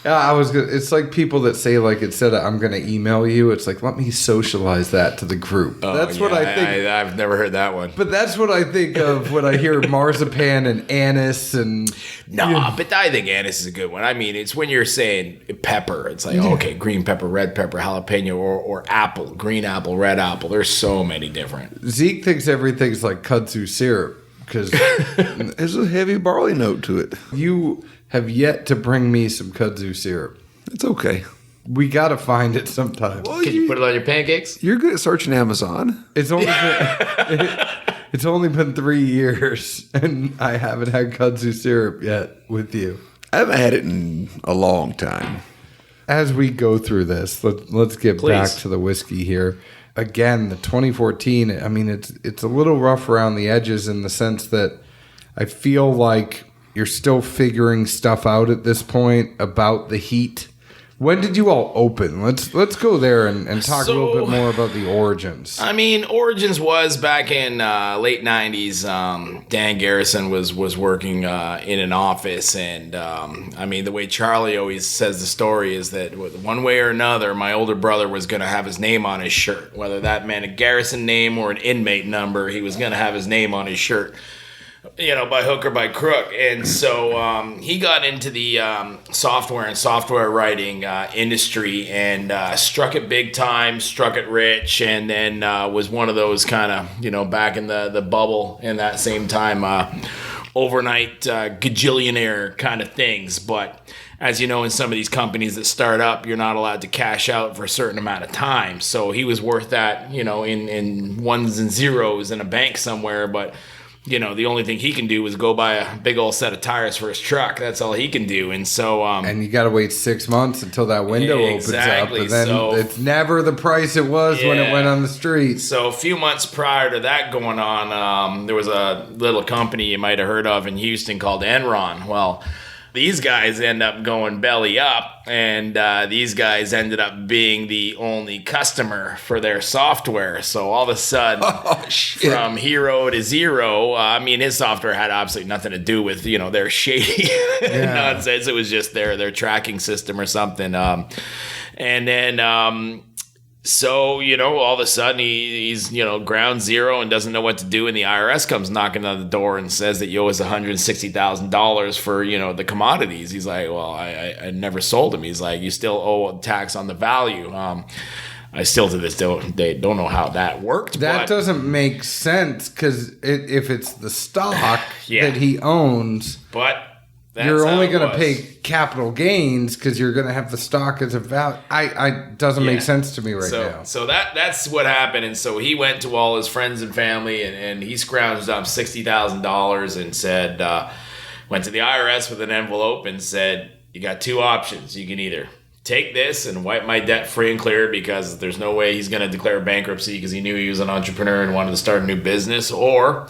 Yeah, it's like people that say, like, instead of I'm going to email you, it's like, let me socialize that to the group. That's what I think.
I've never heard that one.
But that's what I think of when I hear marzipan and anise and...
But I think anise is a good one. I mean, it's when you're saying pepper. It's like, okay, green pepper, red pepper, jalapeno, or apple, green apple, red apple. There's so many different.
Zeke thinks everything's like kudzu syrup because
there's a heavy barley note to it.
You have yet to bring me some kudzu syrup.
It's okay.
We got to find it sometime.
Well,
Can you put it on your pancakes?
You're good at searching Amazon.
It's only been 3 years, and I haven't had kudzu syrup yet with you.
I haven't had it in a long time.
As we go through this, let's get back to the whiskey here. Again, the 2014, I mean, it's a little rough around the edges in the sense that I feel like you're still figuring stuff out at this point about the heat. When did you all open? Let's go there and talk a little bit more about the origins.
I mean, origins was back in late 90s. Dan Garrison was working in an office. And, I mean, the way Charlie always says the story is that one way or another, my older brother was going to have his name on his shirt. Whether that meant a Garrison name or an inmate number, he was going to have his name on his shirt. By hook or by crook. And so he got into the software and software writing industry and struck it big time, struck it rich, and then was one of those kind of, back in the bubble in that same time, overnight gajillionaire kind of things. But as you know, in some of these companies that start up, you're not allowed to cash out for a certain amount of time. So he was worth that, in ones and zeros in a bank somewhere. But, the only thing he can do is go buy a big old set of tires for his truck. That's all he can do. And so...
and you got to wait 6 months until that window opens up. And then it's never the price it was when it went on the street.
So a few months prior to that going on, there was a little company you might have heard of in Houston called Enron. Well... these guys end up going belly up, and these guys ended up being the only customer for their software. So all of a sudden, from hero to zero, his software had absolutely nothing to do with, their shady nonsense. It was just their tracking system or something. And then... So, all of a sudden he's, ground zero and doesn't know what to do. And the IRS comes knocking on the door and says that you owe us $160,000 for, the commodities. He's like, well, I never sold them. He's like, you still owe tax on the value. I still to this day don't know how that worked.
That doesn't make sense because if it's the stock that he owns.
But...
you're only going to pay capital gains because you're going to have the stock as a value. Doesn't make sense to me now.
So that's what happened. And so he went to all his friends and family and he scrounged up $60,000 and said, went to the IRS with an envelope and said, you got two options. You can either take this and wipe my debt free and clear because there's no way he's going to declare bankruptcy because he knew he was an entrepreneur and wanted to start a new business, or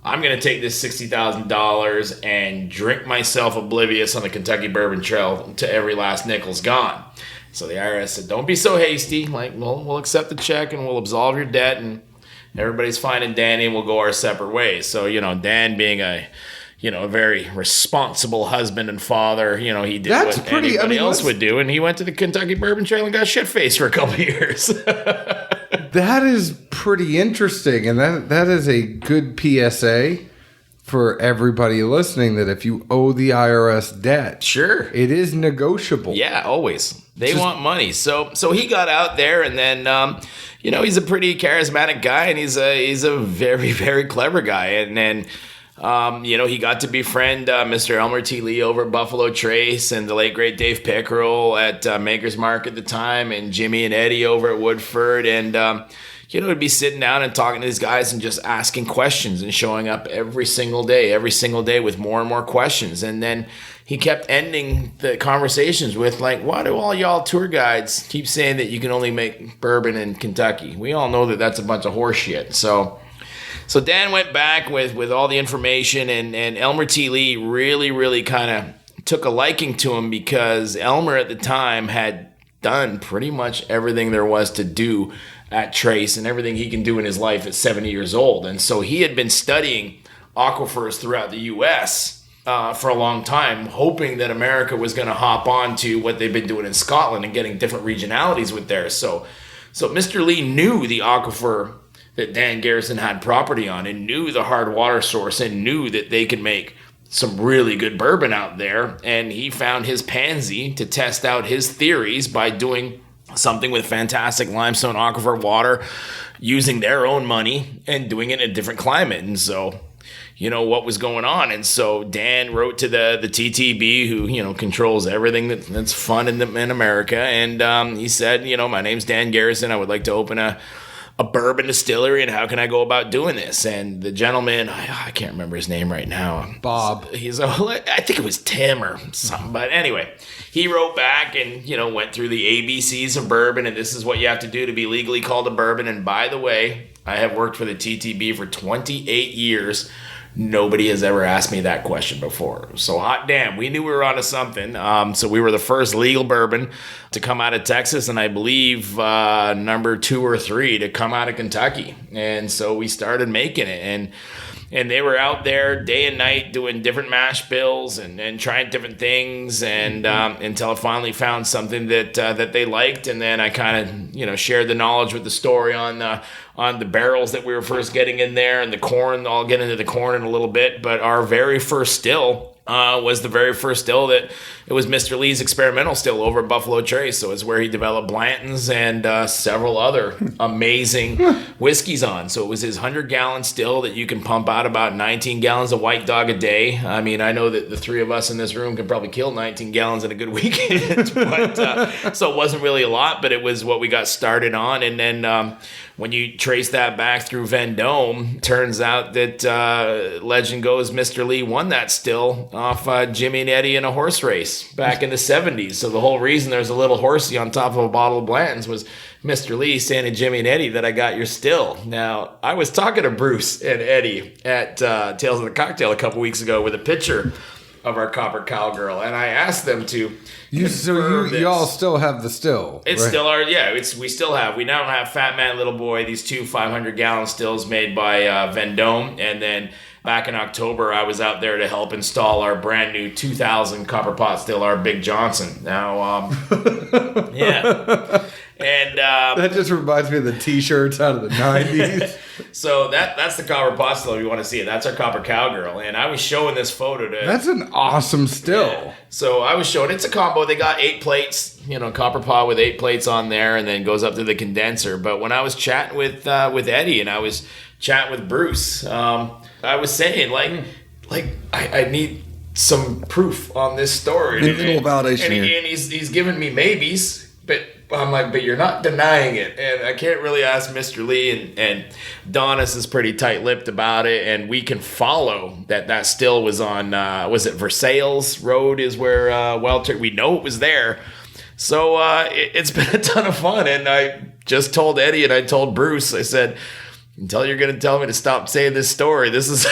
I'm going to take this $60,000 and drink myself oblivious on the Kentucky Bourbon Trail to every last nickel's gone. So the IRS said, don't be so hasty. We'll accept the check and we'll absolve your debt and everybody's fine and dandy and we'll go our separate ways. So, Dan being a very responsible husband and father, he did what anybody else would do. And he went to the Kentucky Bourbon Trail and got shit-faced for a couple of years.
That is pretty interesting, and that is a good PSA for everybody listening, that if you owe the IRS debt,
sure,
it is negotiable.
Yeah, always. They want money. So he got out there, and then he's a pretty charismatic guy, and he's a very, very clever guy, and then he got to befriend Mr. Elmer T. Lee over at Buffalo Trace and the late great Dave Pickerel at Maker's Mark at the time, and Jimmy and Eddie over at Woodford. And, he'd be sitting down and talking to these guys and just asking questions and showing up every single day with more and more questions. And then he kept ending the conversations with, like, why do all y'all tour guides keep saying that you can only make bourbon in Kentucky? We all know that that's a bunch of horse shit. So Dan went back with all the information, and Elmer T. Lee really, really kind of took a liking to him because Elmer at the time had done pretty much everything there was to do at Trace and everything he can do in his life at 70 years old. And so he had been studying aquifers throughout the U.S. For a long time, hoping that America was going to hop on to what they've been doing in Scotland and getting different regionalities with theirs. So Mr. Lee knew the aquifer that Dan Garrison had property on and knew the hard water source and knew that they could make some really good bourbon out there. And he found his pansy to test out his theories by doing something with fantastic limestone aquifer water, using their own money and doing it in a different climate. And so, what was going on. And so Dan wrote to the TTB, who, controls everything that's fun in America. And he said, my name's Dan Garrison. I would like to open a bourbon distillery, and how can I go about doing this? And the gentleman, I can't remember his name right now.
Bob.
I think it was Tim or something. But anyway, he wrote back and, went through the ABCs of bourbon, and this is what you have to do to be legally called a bourbon. And by the way, I have worked for the TTB for 28 years. Nobody has ever asked me that question before. So hot damn, we knew we were onto something. So we were the first legal bourbon to come out of Texas, and I believe number 2 or 3 to come out of Kentucky. And so we started making it, and they were out there day and night doing different mash bills and trying different things, and until I finally found something that they liked. And then I kind of shared the knowledge with the story on the barrels that we were first getting in there and the corn. I'll get into the corn in a little bit, but our very first still was the very first still that it was Mr. Lee's experimental still over at Buffalo Trace. So it's where he developed Blanton's and several other amazing whiskeys on. So it was his 100-gallon still that you can pump out about 19 gallons of White Dog a day. I mean, I know that the three of us in this room can probably kill 19 gallons in a good weekend. But so it wasn't really a lot, but it was what we got started on. And then when you trace that back through Vendome, turns out that legend goes Mr. Lee won that still off Jimmy and Eddie in a horse race back in the 70s. So the whole reason there's a little horsey on top of a bottle of Blanton's was Mr. Lee saying to Jimmy and Eddie that I got your still. Now, I was talking to Bruce and Eddie at Tales of the Cocktail a couple weeks ago with a picture of our Copper Cowgirl, and I asked them to
y'all still have the still.
It's
right?
still our, we still have. We now have Fat Man Little Boy, these two 500-gallon stills made by Vendome, and then back in October, I was out there to help install our brand new 2000 Copper Pot still, our Big Johnson. Now, yeah. And
that just reminds me of the T-shirts out of the 90s.
So that's the Copper Pot still if you want to see it. That's our Copper Cowgirl. And I was showing this photo to...
That's an awesome still.
Yeah. So I was showing, it's a combo. They got 8 plates, Copper Pot with 8 plates on there and then goes up to the condenser. But when I was chatting with Eddie and I was chatting with Bruce, I was saying, I need some proof on this story.
A little validation
and
here.
he's giving me maybes, but I'm like, but you're not denying it. And I can't really ask Mr. Lee, and Donis is pretty tight-lipped about it, and we can follow that still was on, was it Versailles Road is where we know it was there. So it's been a ton of fun, and I just told Eddie and I told Bruce, I said, until you're going to tell me to stop saying this story, this is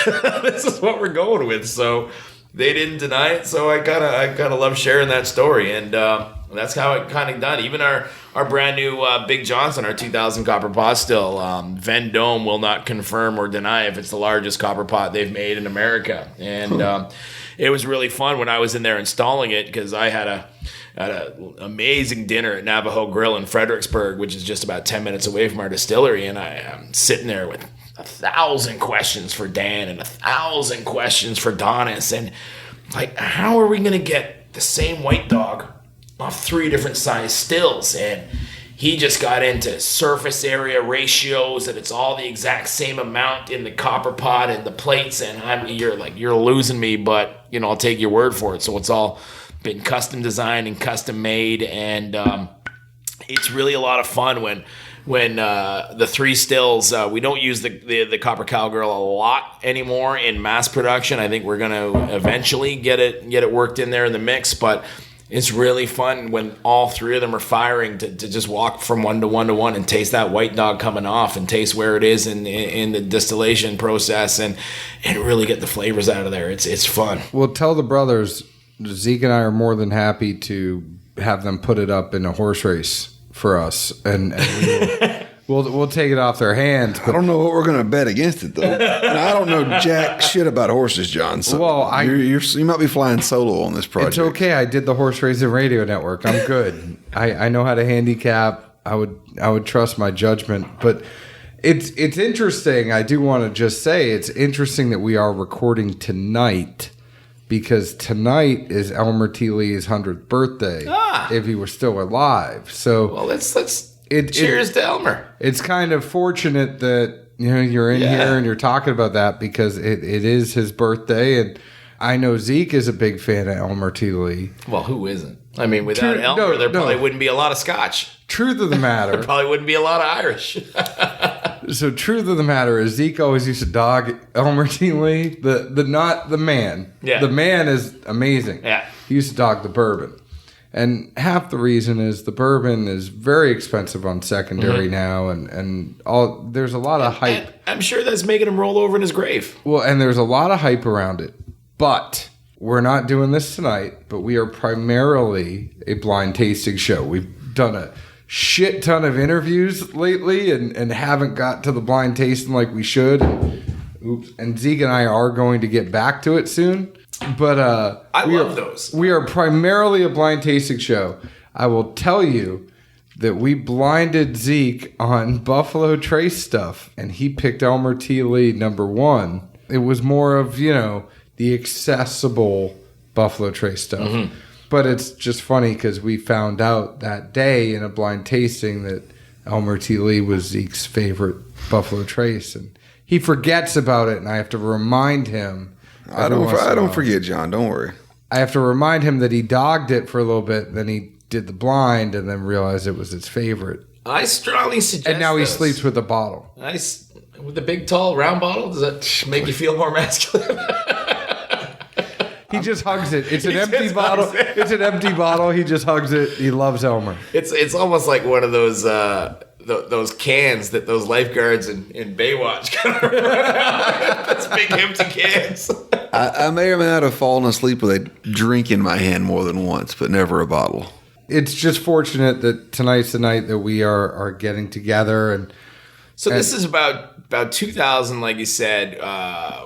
this is what we're going with. So they didn't deny it, so I kind of love sharing that story, and that's how it kind of done. Even our brand new Big Johnson, our 2000 Copper Pot still, Vendome will not confirm or deny if it's the largest copper pot they've made in America. And it was really fun when I was in there installing it because I had an amazing dinner at Navajo Grill in Fredericksburg, which is just about 10 minutes away from our distillery. And I'm sitting there with 1,000 questions for Dan and 1,000 questions for Donis. And how are we going to get the same White Dog off 3 different size stills? And he just got into surface area ratios, and it's all the exact same amount in the copper pot and the plates. And you're losing me, but I'll take your word for it. So it's all been custom designed and custom made, and it's really a lot of fun when the 3 stills, we don't use the Copper Cowgirl a lot anymore in mass production. I think we're going to eventually get it worked in there in the mix, but it's really fun when all 3 of them are firing to just walk from one to one and taste that White Dog coming off and taste where it is in the distillation process and really get the flavors out of there. It's fun.
Well, tell the brothers, Zeke and I are more than happy to have them put it up in a horse race for us, and we'll take it off their hands.
I don't know what we're going to bet against it, though. And I don't know jack shit about horses, John. So
well,
you might be flying solo on this project.
It's okay. I did the Horse Racing Radio Network. I'm good. I know how to handicap. I would trust my judgment, but it's interesting. I do want to just say it's interesting that we are recording tonight, because tonight is Elmer T. Lee's 100th birthday, if he were still alive. So,
well, let's cheers to Elmer.
It's kind of fortunate that you're in here and you're talking about that, because it is his birthday, and I know Zeke is a big fan of Elmer T. Lee.
Well, who isn't? I mean, without Elmer, there probably wouldn't be a lot of Scotch.
Truth of the matter,
there probably wouldn't be a lot of Irish.
So truth of the matter is Zeke always used to dog Elmer T. Lee, not the man. Yeah. The man is amazing.
Yeah.
He used to dog the bourbon. And half the reason is the bourbon is very expensive on secondary now, and there's a lot of hype.
And I'm sure that's making him roll over in his grave.
Well, and there's a lot of hype around it. But we're not doing this tonight, but we are primarily a blind tasting show. We've done a shit ton of interviews lately and haven't got to the blind tasting like we should. And Zeke and I are going to get back to it soon. But
I love those.
We are primarily a blind tasting show. I will tell you that we blinded Zeke on Buffalo Trace stuff, and he picked Elmer T. Lee number 1. It was more of, the accessible Buffalo Trace stuff. But it's just funny because we found out that day in a blind tasting that Elmer T. Lee was Zeke's favorite Buffalo Trace, and he forgets about it, and I have to remind him.
I don't forget, John. Don't worry.
I have to remind him that he dogged it for a little bit, then he did the blind, and then realized it was his favorite.
I strongly suggest.
And now he sleeps with a bottle.
With the big, tall, round bottle. Does that make you feel more masculine?
He just hugs it. It's an empty bottle. It's an empty bottle. He just hugs it. He loves Elmer.
It's almost like one of those cans that those lifeguards in Baywatch kind of That's big empty cans.
I may or may not have fallen asleep with a drink in my hand more than once, but never a bottle.
It's just fortunate that tonight's the night that we are getting together. And
so this is about 2000, like you said.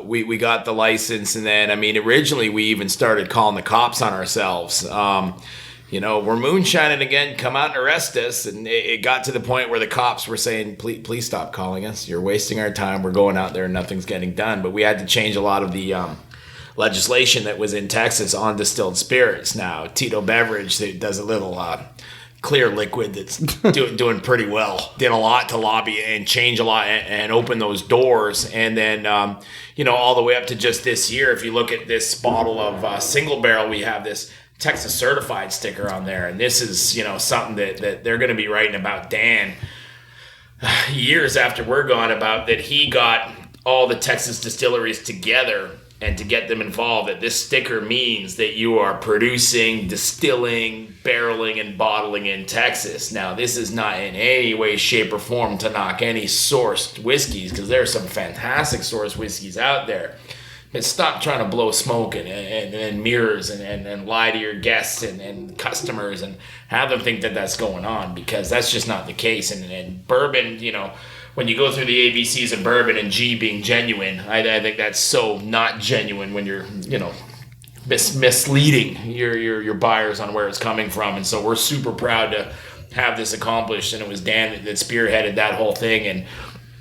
We got the license, and then, I mean, originally we even started calling the cops on ourselves. We're moonshining again, come out and arrest us. And it got to the point where the cops were saying, please stop calling us. You're wasting our time. We're going out there and nothing's getting done. But we had to change a lot of the legislation that was in Texas on distilled spirits. Now, Tito Beverage that does a little clear liquid that's doing pretty well. Did a lot to lobby and change a lot and open those doors. And then, all the way up to just this year, if you look at this bottle of single barrel, we have this Texas certified sticker on there. And this is, something that they're going to be writing about Dan years after we're gone, about that he got all the Texas distilleries together and to get them involved, that this sticker means that you are producing, distilling, barreling, and bottling in Texas. Now, this is not in any way, shape, or form to knock any sourced whiskeys, because there are some fantastic sourced whiskeys out there. But stop trying to blow smoke and mirrors and lie to your guests and customers and have them think that that's going on, because that's just not the case. And bourbon, when you go through the ABCs of bourbon and G being genuine, I think that's so not genuine when you're, misleading your buyers on where it's coming from. And so we're super proud to have this accomplished. And it was Dan that spearheaded that whole thing. And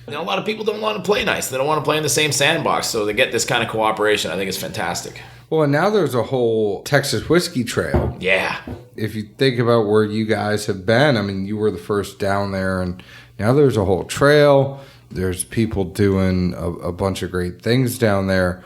a lot of people don't want to play nice. They don't want to play in the same sandbox. So they get this kind of cooperation. I think it's fantastic.
Well, and now there's a whole Texas whiskey trail.
Yeah.
If you think about where you guys have been, I mean, you were the first down there, and now there's a whole trail. There's people doing a bunch of great things down there.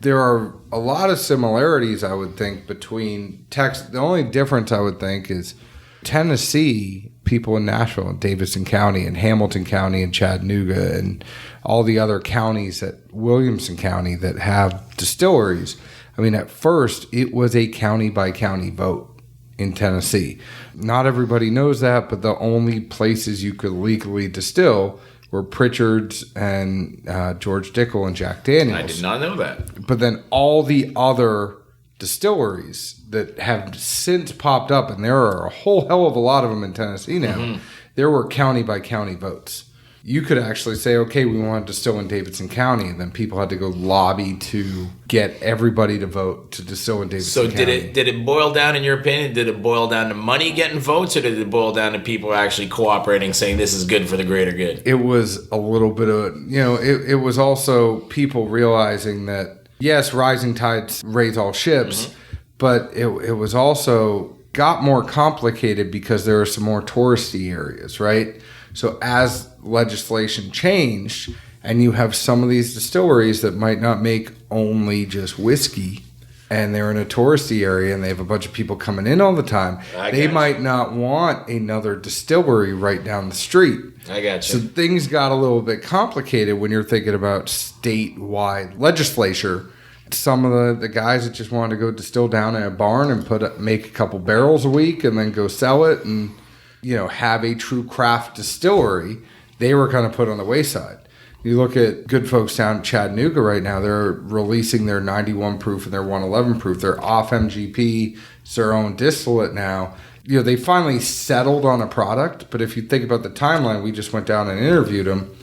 There are a lot of similarities, I would think, between Texas. The only difference, I would think, is Tennessee, people in Nashville and Davidson County and Hamilton County and Chattanooga and all the other counties at Williamson County that have distilleries. I mean, at first, it was a county-by-county vote in Tennessee. Not everybody knows that, but the only places you could legally distill were Pritchard's and George Dickel and Jack Daniels.
I did not know that.
But then all the other distilleries that have since popped up, and there are a whole hell of a lot of them in Tennessee now, there were county-by-county votes. You could actually say, okay, we want to distill in Davidson County, and then people had to go lobby to get everybody to vote to distill in Davidson County.
So did it boil down, in your opinion, did it boil down to money getting votes, or did it boil down to people actually cooperating, saying this is good for the greater good?
It was a little bit of, it was also people realizing that, yes, rising tides raise all ships, but it was also got more complicated because there are some more touristy areas, right? So as legislation changed, and you have some of these distilleries that might not make only just whiskey, and they're in a touristy area and they have a bunch of people coming in all the time, they might not want another distillery right down the street.
I got you.
So things got a little bit complicated when you're thinking about statewide legislature. Some of the guys that just wanted to go distill down in a barn and make a couple barrels a week and then go sell it and have a true craft distillery, they were kind of put on the wayside. You look at good folks down in Chattanooga right now, they're releasing their 91 proof and their 111 proof. They're off MGP. It's their own distillate now. They finally settled on a product, but if you think about the timeline, we just went down and interviewed them.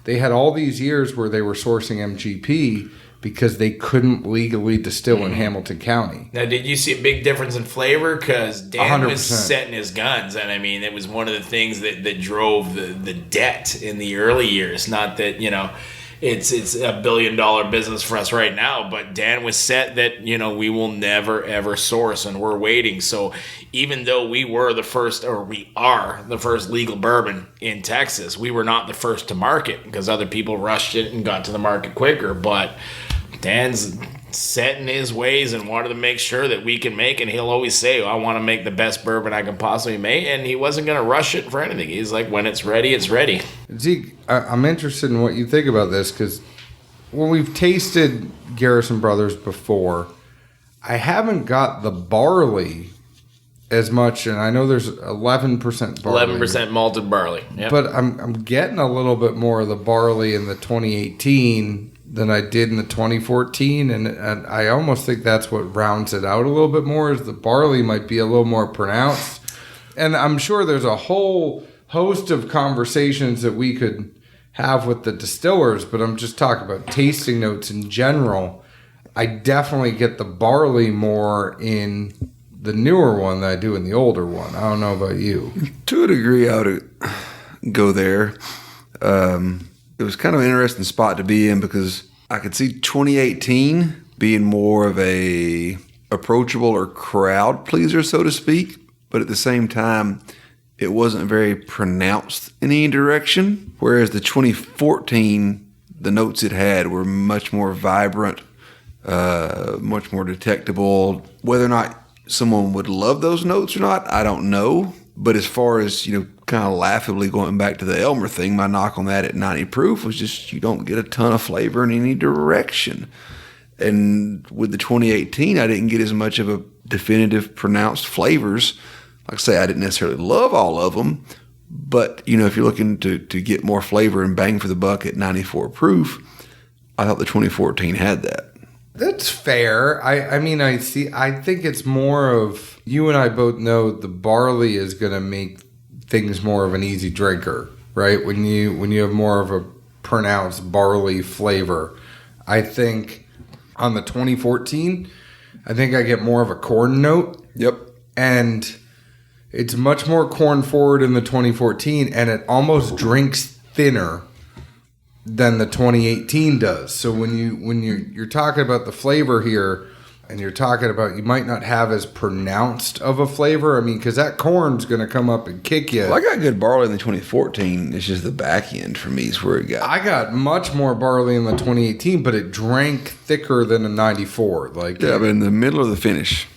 They had all these years where they were sourcing MGP because they couldn't legally distill in Hamilton County.
Now, did you see a big difference in flavor? Because Dan
100%.
was setting his guns, and I mean, it was one of the things that drove the debt in the early years. Not that, it's $1 billion business for us right now. But Dan was set that, we will never, ever source, and we're waiting. So even though we are the first legal bourbon in Texas, we were not the first to market because other people rushed it and got to the market quicker. But Dan's set in his ways and wanted to make sure that we can make, and he'll always say, I want to make the best bourbon I can possibly make, and he wasn't going to rush it for anything. He's like, when it's ready, it's ready.
Zeke, I'm interested in what you think about this, because when we've tasted Garrison Brothers before, I haven't got the barley as much, and I know there's 11% barley.
11% malted barley. Yep.
But I'm getting a little bit more of the barley in the 2018 than I did in the 2014, and I almost think that's what rounds it out a little bit more, is the barley might be a little more pronounced. And I'm sure there's a whole host of conversations that we could have with the distillers, but I'm just talking about tasting notes in general. I definitely get the barley more in the newer one than I do in the older one. I don't know about you.
To a degree, I would go there. It was kind of an interesting spot to be in because I could see 2018 being more of a approachable or crowd pleaser, so to speak. But at the same time, it wasn't very pronounced in any direction. Whereas the 2014, the notes it had were much more vibrant, much more detectable. Whether or not someone would love those notes or not, I don't know. But as far as, kind of laughably going back to the Elmer thing, my knock on that at 90 proof was just you don't get a ton of flavor in any direction. And with the 2018, I didn't get as much of a definitive pronounced flavors. Like I say, I didn't necessarily love all of them, but if you're looking to get more flavor and bang for the buck at 94 proof, I thought the 2014 had that.
That's fair. I think it's more of, you and I both know the barley is going to make things more of an easy drinker, right? When you have more of a pronounced barley flavor. I think on the 2014, I think I get more of a corn note.
Yep.
And it's much more corn forward in the 2014, and it almost drinks thinner than the 2018 does. So when you're talking about the flavor here, and you're talking about, you might not have as pronounced of a flavor. I mean, because that corn's going to come up and kick you.
Well, I got good barley in the 2014. It's just the back end for me is where it got.
I got much more barley in the 2018, but it drank thicker than a 94. But
in the middle of the finish.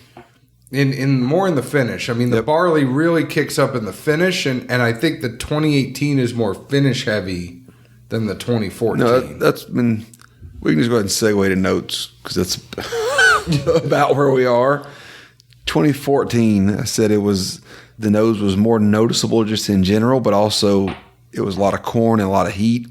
In more in the finish. I mean, the barley really kicks up in the finish, and I think the 2018 is more finish heavy than the 2014.
No, that's been. We can just go ahead and segue to notes because that's about where we are. 2014, I said the nose was more noticeable just in general, but also it was a lot of corn and a lot of heat.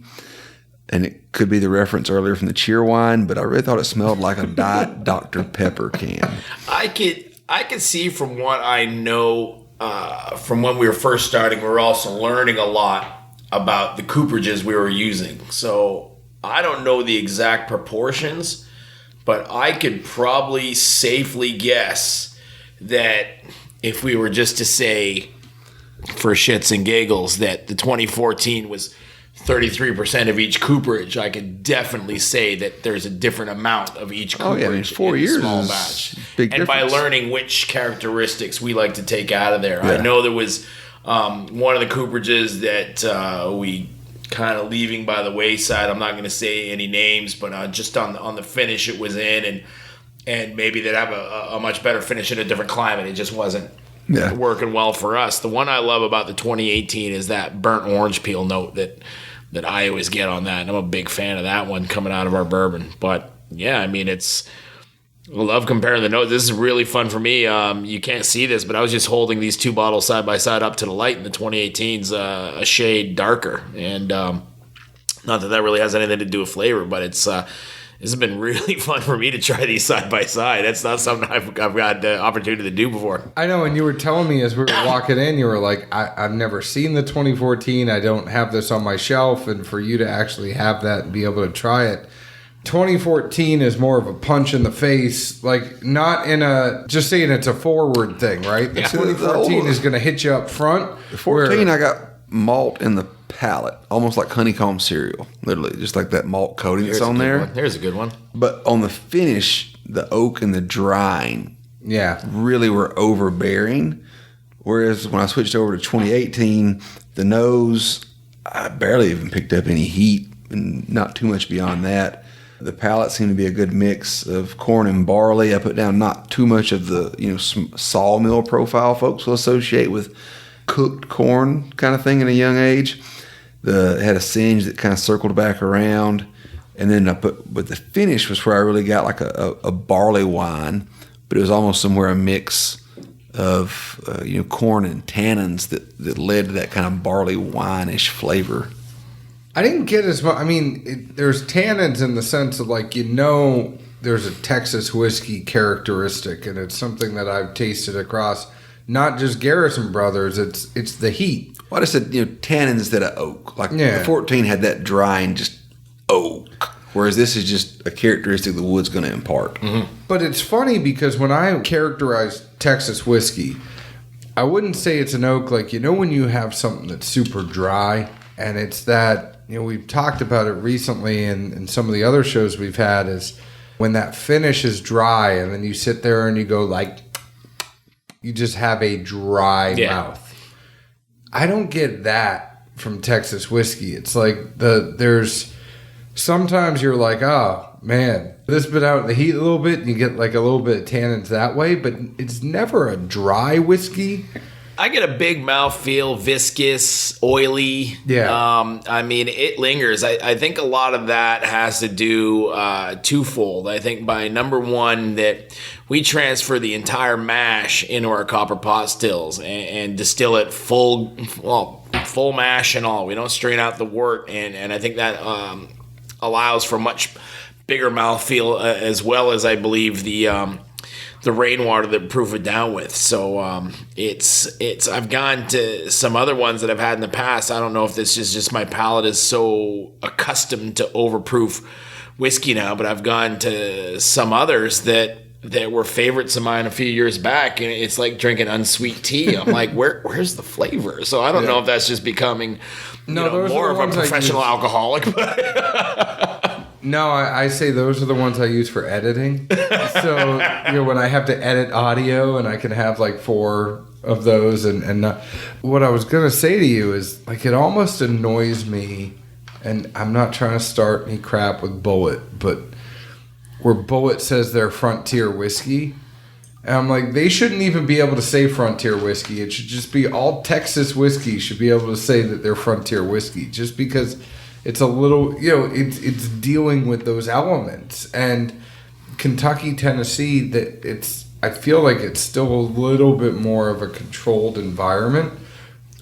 And it could be the reference earlier from the cheer wine, but I really thought it smelled like a Diet Dr. Pepper can.
I could see from what I know from when we were first starting, we were also learning a lot about the cooperages we were using. So I don't know the exact proportions, but I could probably safely guess that if we were just to say, for shits and giggles, that the 2014 was 33% of each cooperage, I could definitely say that there's a different amount of each cooperage
4
in
years
a small
is
batch.
big
and
difference.
by learning which characteristics we like to take out of there.
Yeah.
I know there was one of the cooperages that we kind of leaving by the wayside. I'm not going to say any names, but just on the finish it was in, and maybe they'd have a much better finish in a different climate. It just wasn't working well for us. The one I love about the 2018 is that burnt orange peel note that I always get on that, and I'm a big fan of that one coming out of our bourbon. But yeah, I mean, I love comparing the notes. This is really fun for me. You can't see this, but I was just holding these two bottles side by side up to the light, and the 2018's a shade darker. And not that really has anything to do with flavor, but this has been really fun for me to try these side by side. That's not something I've got the opportunity to do before.
I know, and you were telling me as we were walking in, you were like, I've never seen the 2014. I don't have this on my shelf, and for you to actually have that and be able to try it. 2014 is more of a punch in the face, like not in a, just saying it's a forward thing, right? The 2014 is going to hit you up front.
The 14, I got malt in the palate, almost like honeycomb cereal, literally, just like that malt coating that's on there.
There's a good one.
But on the finish, the oak and the drying really were overbearing. Whereas when I switched over to 2018, the nose, I barely even picked up any heat, and not too much beyond that. The palate seemed to be a good mix of corn and barley. I put down not too much of the sawmill profile folks will associate with cooked corn kind of thing at a young age. It had a singe that kind of circled back around, and then but the finish was where I really got like a barley wine, but it was almost somewhere a mix of corn and tannins that led to that kind of barley wine-ish flavor.
I didn't get as much. I mean, there's tannins in the sense of there's a Texas whiskey characteristic, and it's something that I've tasted across not just Garrison Brothers. It's the heat.
Well, I just said tannins instead of oak. The 14 had that dry and just oak, whereas this is just a characteristic the wood's going to impart.
Mm-hmm.
But it's funny because when I characterize Texas whiskey, I wouldn't say it's an oak. When you have something that's super dry, and it's that. We've talked about it recently in some of the other shows we've had, is when that finish is dry and then you sit there and you go you just have a dry mouth. I don't get that from Texas whiskey. It's there's sometimes you're like, oh man, this been out in the heat a little bit and you get a little bit of tannins that way, but it's never a dry whiskey.
I get a big mouthfeel, viscous, oily.
Yeah.
I mean, it lingers. I think a lot of that has to do twofold. I think by number one, that we transfer the entire mash into our copper pot stills and distill it full mash and all. We don't strain out the wort, and I think that allows for much bigger mouthfeel, as well as I believe the rainwater that proof it down with. So I've gone to some other ones that I've had in the past. I don't know if this is just my palate is so accustomed to overproof whiskey now, but I've gone to some others that were favorites of mine a few years back, and it's like drinking unsweet tea. I'm like, where's the flavor? So I don't know if that's just becoming more of a professional alcoholic.
No, I say those are the ones I use for editing. So, when I have to edit audio and I can have 4 of those and what I was going to say to you is it almost annoys me, and I'm not trying to start any crap with Bullet, but where Bullet says they're Frontier whiskey, and I'm like, they shouldn't even be able to say Frontier whiskey. It should just be all Texas whiskey should be able to say that they're Frontier whiskey, just because it's a little, it's dealing with those elements. And Kentucky, Tennessee, I feel like it's still a little bit more of a controlled environment,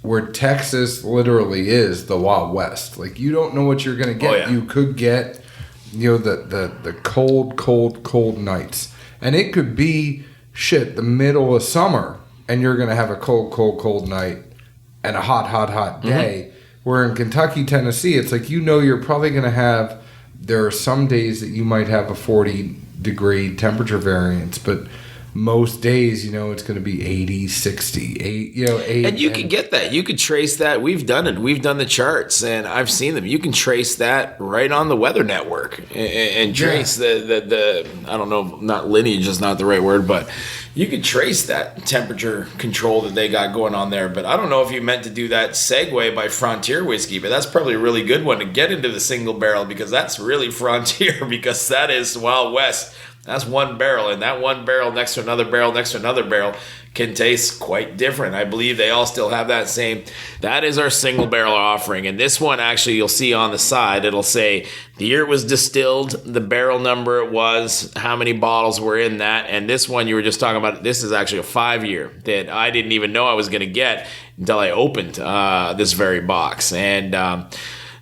where Texas literally is the Wild West. You don't know what you're going to get. Oh, yeah. You could get, the cold nights. And it could be, the middle of summer, and you're going to have a cold night and a hot day. Mm-hmm. Where in Kentucky, Tennessee, it's you're probably going to have, there are some days that you might have a 40-degree temperature variance, but most days, it's going to be 80, 60, 8.
And you can get that. You could trace that. We've done it. We've done the charts, and I've seen them. You can trace that right on the Weather Network and trace the I don't know, not lineage is not the right word, but you could trace that temperature control that they got going on there. But I don't know if you meant to do that segue by Frontier whiskey, but that's probably a really good one to get into the single barrel, because that's really Frontier, because that is Wild West. That's one barrel, and that one barrel next to another barrel next to another barrel can taste quite different. I believe they all still have that same. That is our single barrel offering. And this one, actually, you'll see on the side, it'll say the year it was distilled, the barrel number it was, how many bottles were in that. And this one you were just talking about, this is actually a 5-year that I didn't even know I was going to get until I opened this very box. And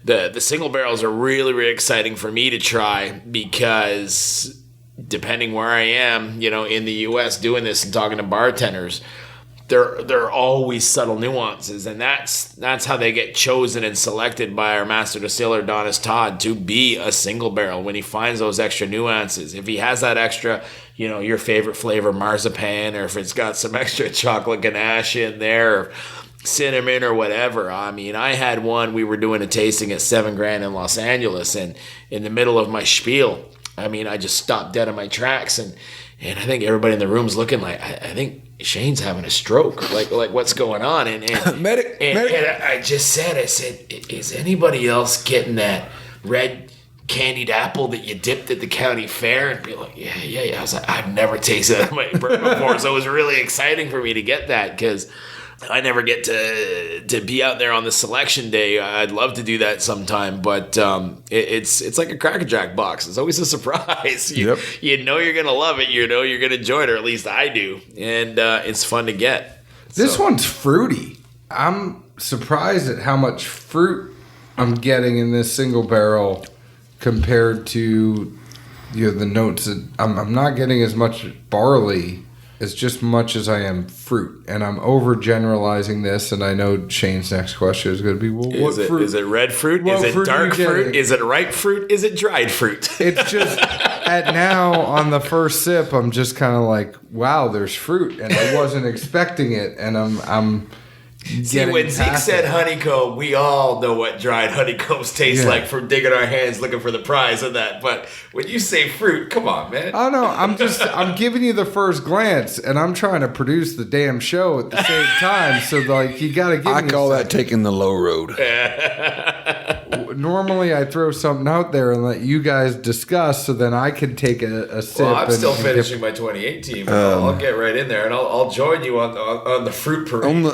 the single barrels are really, really exciting for me to try, because depending where I am, in the U.S. doing this and talking to bartenders, there are always subtle nuances, and that's how they get chosen and selected by our master distiller, Donis Todd, to be a single barrel. When he finds those extra nuances, if he has that extra, your favorite flavor, marzipan, or if it's got some extra chocolate ganache in there, cinnamon or whatever. I mean, I had one, we were doing a tasting at $7,000 in Los Angeles, and in the middle of my spiel, I mean, I just stopped dead in my tracks, and I think everybody in the room's looking like, I think Shane's having a stroke. Like what's going on? And
medic.
And I said, is anybody else getting that red candied apple that you dipped at the county fair? And be like, yeah. I was like, I've never tasted that in my bourbon before, so it was really exciting for me to get that, because I never get to be out there on the selection day. I'd love to do that sometime, but it's like a Cracker Jack box. It's always a surprise. You know you're going to love it. You know you're going to enjoy it, or at least I do. And it's fun to get.
This one's fruity. I'm surprised at how much fruit I'm getting in this single barrel compared to the notes. That I'm not getting as much barley as just much as I am fruit, and I'm overgeneralizing this. And I know Shane's next question is going to be, well, what fruit?
Is it red fruit? Is it dark fruit? Is it ripe fruit? Is it dried fruit?
It's just now on the first sip, I'm just kind of like, wow, there's fruit, and I wasn't expecting it, and I'm.
See, when Zeke said honeycomb, we all know what dried honeycombs taste like from digging our hands looking for the prize of that. But when you say fruit, come on, man.
Oh, no, I'm giving you the first glance, and I'm trying to produce the damn show at the same time. So, like, you got to give me
I call that taking the low road.
Normally, I throw something out there and let you guys discuss, so then I can take a sip.
Well, I'm still finishing my 2018. I'll get right in there, and I'll join you on the fruit parade.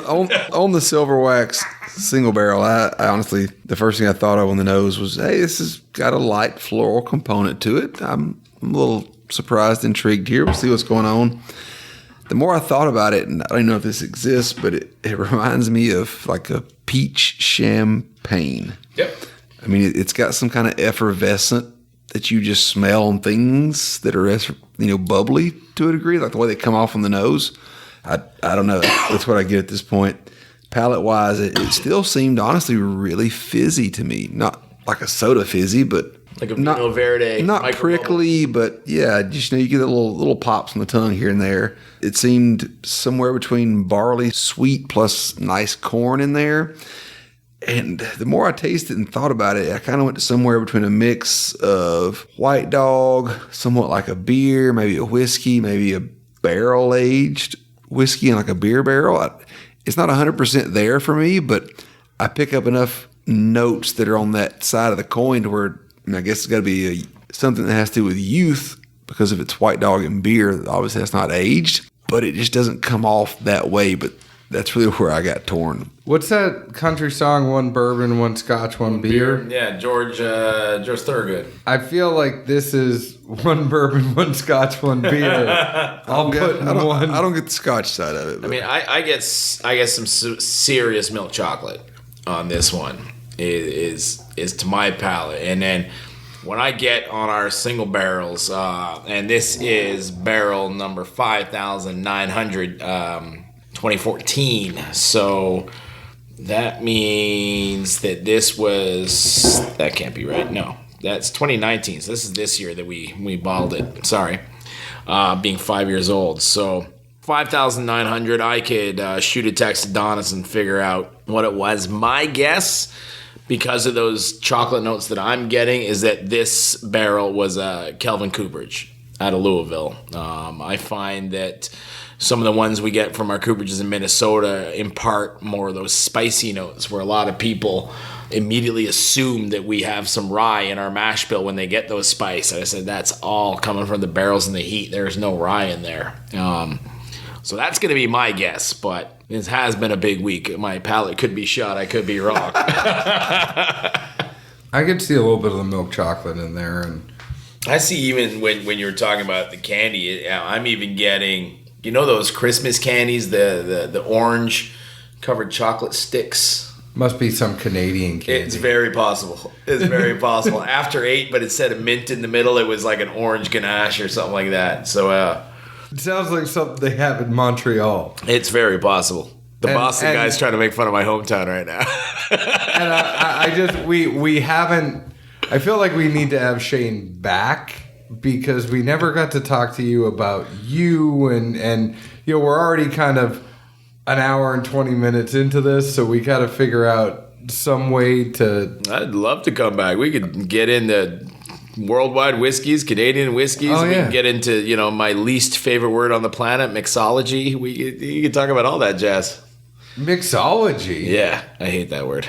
On the silver wax single barrel, I honestly, the first thing I thought of on the nose was, hey, this has got a light floral component to it. I'm a little surprised, intrigued here. We'll see what's going on. The more I thought about it, and I don't know if this exists, but it reminds me of like a peach champagne.
Yep.
I mean, it's got some kind of effervescent that you just smell on things that are, bubbly to a degree, like the way they come off on the nose. I don't know. That's what I get at this point. Palate-wise, it still seemed honestly really fizzy to me. Not like a soda fizzy, but
like a Vino Verde.
Not prickly, but yeah, just you get the little pops on the tongue here and there. It seemed somewhere between barley sweet plus nice corn in there. And the more I tasted and thought about it, I kind of went to somewhere between a mix of White Dog, somewhat like a beer, maybe a whiskey, maybe a barrel-aged whiskey in like a beer barrel. It's not 100% there for me, but I pick up enough notes that are on that side of the coin to where, I guess it's got to be something that has to do with youth, because if it's White Dog and beer, obviously that's not aged, but it just doesn't come off that way. But that's really where I got torn.
What's that country song? One bourbon, one scotch, one beer?
Yeah, George Thorogood.
I feel like this is one bourbon, one scotch, one beer.
I don't get the scotch side of it. But.
I mean, I get some serious milk chocolate on this one. Is to my palate, and then when I get on our single barrels, and this is barrel number 5,900. 2014. So that means that that can't be right. No, that's 2019. So this is this year that we bottled it. Sorry, being 5 years old. So 5,900. I could shoot a text to Donis and figure out what it was. My guess, because of those chocolate notes that I'm getting, is that this barrel was a Kelvin Cooperage out of Louisville. I find that some of the ones we get from our cooperages in Minnesota impart more of those spicy notes, where a lot of people immediately assume that we have some rye in our mash bill when they get those spice. And I said, that's all coming from the barrels and the heat. There's no rye in there. So that's going to be my guess, but it has been a big week. My palate could be shot. I could be wrong.
I could see a little bit of the milk chocolate in there. And
I see, even when you were talking about the candy, I'm even getting... You know those Christmas candies, the orange covered chocolate sticks?
Must be some Canadian candy.
It's very possible. It's very possible. After 8, but instead of mint in the middle, it was like an orange ganache or something like that. So
it sounds like something they have in Montreal.
It's very possible. The Boston guy's trying to make fun of my hometown right now.
And we haven't. I feel like we need to have Shane back, because we never got to talk to you about you, and we're already kind of an hour and 20 minutes into this, so we got to figure out some way to...
I'd love to come back. We could get into worldwide whiskeys, Canadian whiskeys.
Oh,
We
yeah.
can get into, my least favorite word on the planet, mixology. You could talk about all that jazz.
Mixology?
Yeah, I hate that word.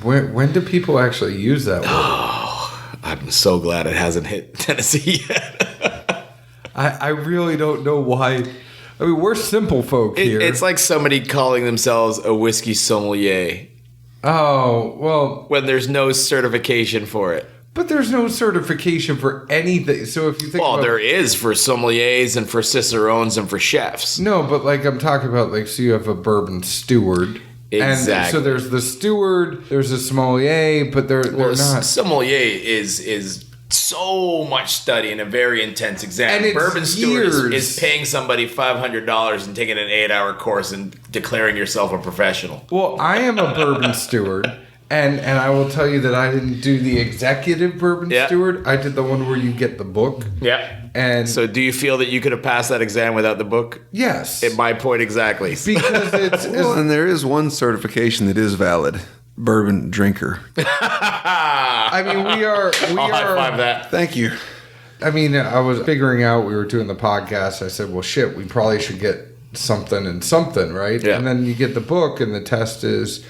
When do people actually use that word?
I'm so glad it hasn't hit Tennessee yet.
I really don't know why. I mean, we're simple folk here.
It's like somebody calling themselves a whiskey sommelier
Oh, well,
when there's no certification for it.
but there's no certification for anything. So if you think
Well,
about...
there is for sommeliers and for cicerones and for chefs.
No, but like I'm talking about, like, so you have a bourbon steward. And
Exactly.
so there's the steward, there's a sommelier, but they're
Well,
not.
sommelier is so much study and a very intense exam.
And it's
Bourbon steward
years.
is paying somebody $500 and taking an 8-hour course and declaring yourself a professional.
Well, I am a bourbon steward, and I will tell you that I didn't do the executive bourbon
Yeah.
steward. I did the one where you get the book.
Yeah.
And
So do you feel that you could have passed that exam without the book?
yes,
At my point exactly.
because it's
Well, and there is one certification that is valid: bourbon drinker.
I mean, we are.
I'll high five that.
Thank you.
I mean, I was figuring out, we were doing the podcast. I said, well, shit, we probably should get something and something, right?
Yeah.
And then you get the book, and the test is,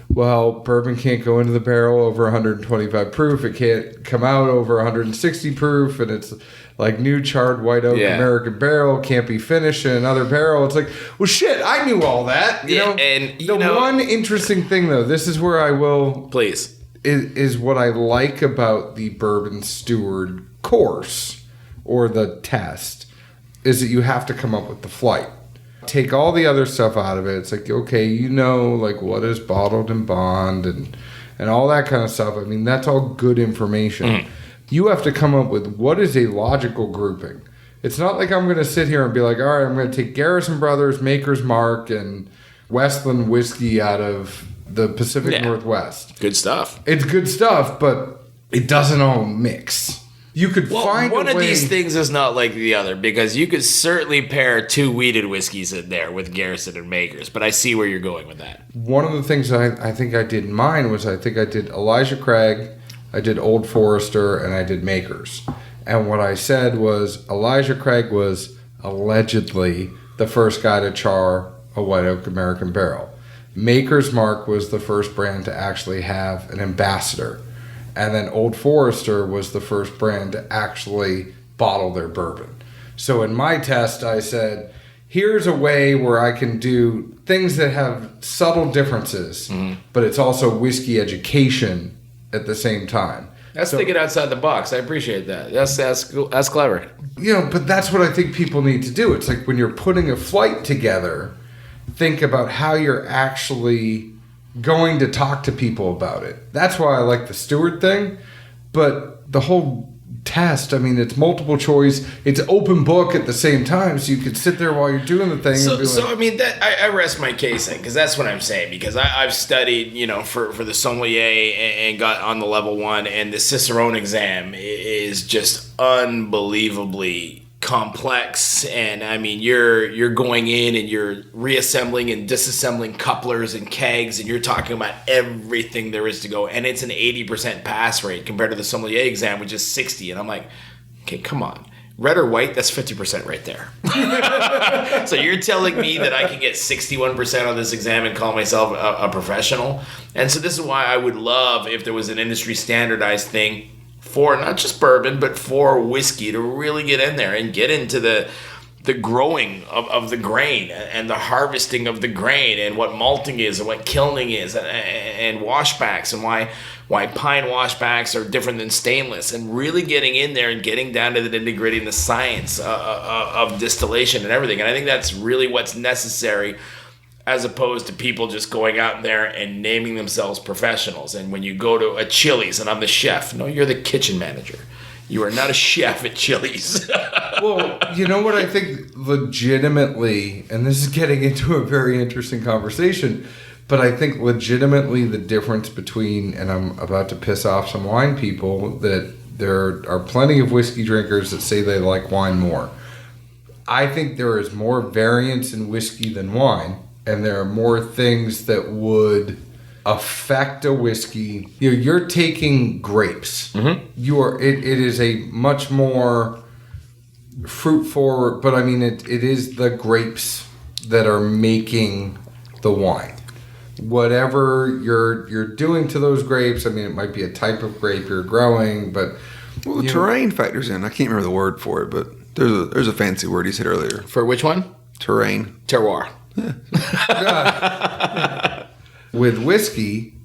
well, bourbon can't go into the barrel over 125 proof. It can't come out over 160 proof. And it's like new charred white oak
Yeah.
American barrel can't be finished in another barrel. It's like, well, shit, I knew all that. You
Yeah,
know?
and, you
the
know-
one interesting thing, though, this is where I will
Please.
is what I like about the bourbon steward course or the test is that you have to come up with the flight. Take all the other stuff out of it. It's like, okay, like what is bottled and bond and all that kind of stuff. I mean, that's all good information. You have to come up with what is a logical grouping. It's not like I'm going to sit here and be like, all right, I'm going to take Garrison Brothers, Maker's Mark, and Westland whiskey out of the Pacific
Yeah.
Northwest.
Good stuff.
It's good stuff, but it doesn't all mix. You could
Well,
find
one
a
of
way.
these things is not like the other because you could certainly pair two wheated whiskeys in there with Garrison and Makers, but I see where you're going with that.
One of the things I think I did in mine was I think I did Elijah Craig, I did Old Forester, and I did Makers. And what I said was Elijah Craig was allegedly the first guy to char a white oak American barrel. Maker's Mark was the first brand to actually have an ambassador. And then Old Forester was the first brand to actually bottle their bourbon. So in my test, I said, here's a way where I can do things that have subtle differences, but it's also whiskey education at the same time.
That's
So-
thinking outside the box. I appreciate that. That's clever.
But that's what I think people need to do. It's like when you're putting a flight together, think about how you're actually going to talk to people about it. That's why I like the steward thing. But the whole test, I mean, it's multiple choice. It's open book at the same time, so you could sit there while you're doing the thing and be like,
So I mean, that I rest my case in because that's what I'm saying. Because I've studied, for the sommelier and got on the level 1, and the Cicerone exam is just unbelievably complex. And I mean, you're going in and you're reassembling and disassembling couplers and kegs, and you're talking about everything there is to go. And it's an 80% pass rate compared to the sommelier exam, which is 60. And I'm like, okay, come on. Red or white, that's 50% right there. So you're telling me that I can get 61% on this exam and call myself a professional? And so this is why I would love if there was an industry standardized thing for not just bourbon, but for whiskey to really get in there and get into the growing of the grain and the harvesting of the grain and what malting is and what kilning is and washbacks and why pine washbacks are different than stainless, and really getting in there and getting down to the nitty-gritty and the science of distillation and everything. And I think that's really what's necessary, as opposed to people just going out there and naming themselves professionals. And when you go to a Chili's and I'm the chef, no, you're the kitchen manager. You are not a chef at Chili's.
well, you know what I think legitimately, and this is getting into a very interesting conversation, but I think legitimately the difference between, and I'm about to piss off some wine people, that there are plenty of whiskey drinkers that say they like wine more. I think there is more variance in whiskey than wine. and there are more things that would affect a whiskey. You're taking grapes. Mm-hmm. It is a much more fruit forward, but I mean it is the grapes that are making the wine. Whatever you're doing to those grapes, I mean it might be a type of grape you're growing, but
the terrain factors in. I can't remember the word for it, but there's a fancy word he said earlier.
For which one?
Terrain.
Terroir.
With whiskey,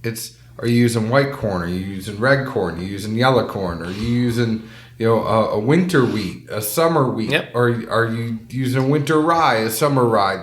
are you using white corn? Are you using red corn? Are you using yellow corn? Are you using a winter wheat, a summer wheat?
Yep.
Or are you using a winter rye, a summer rye?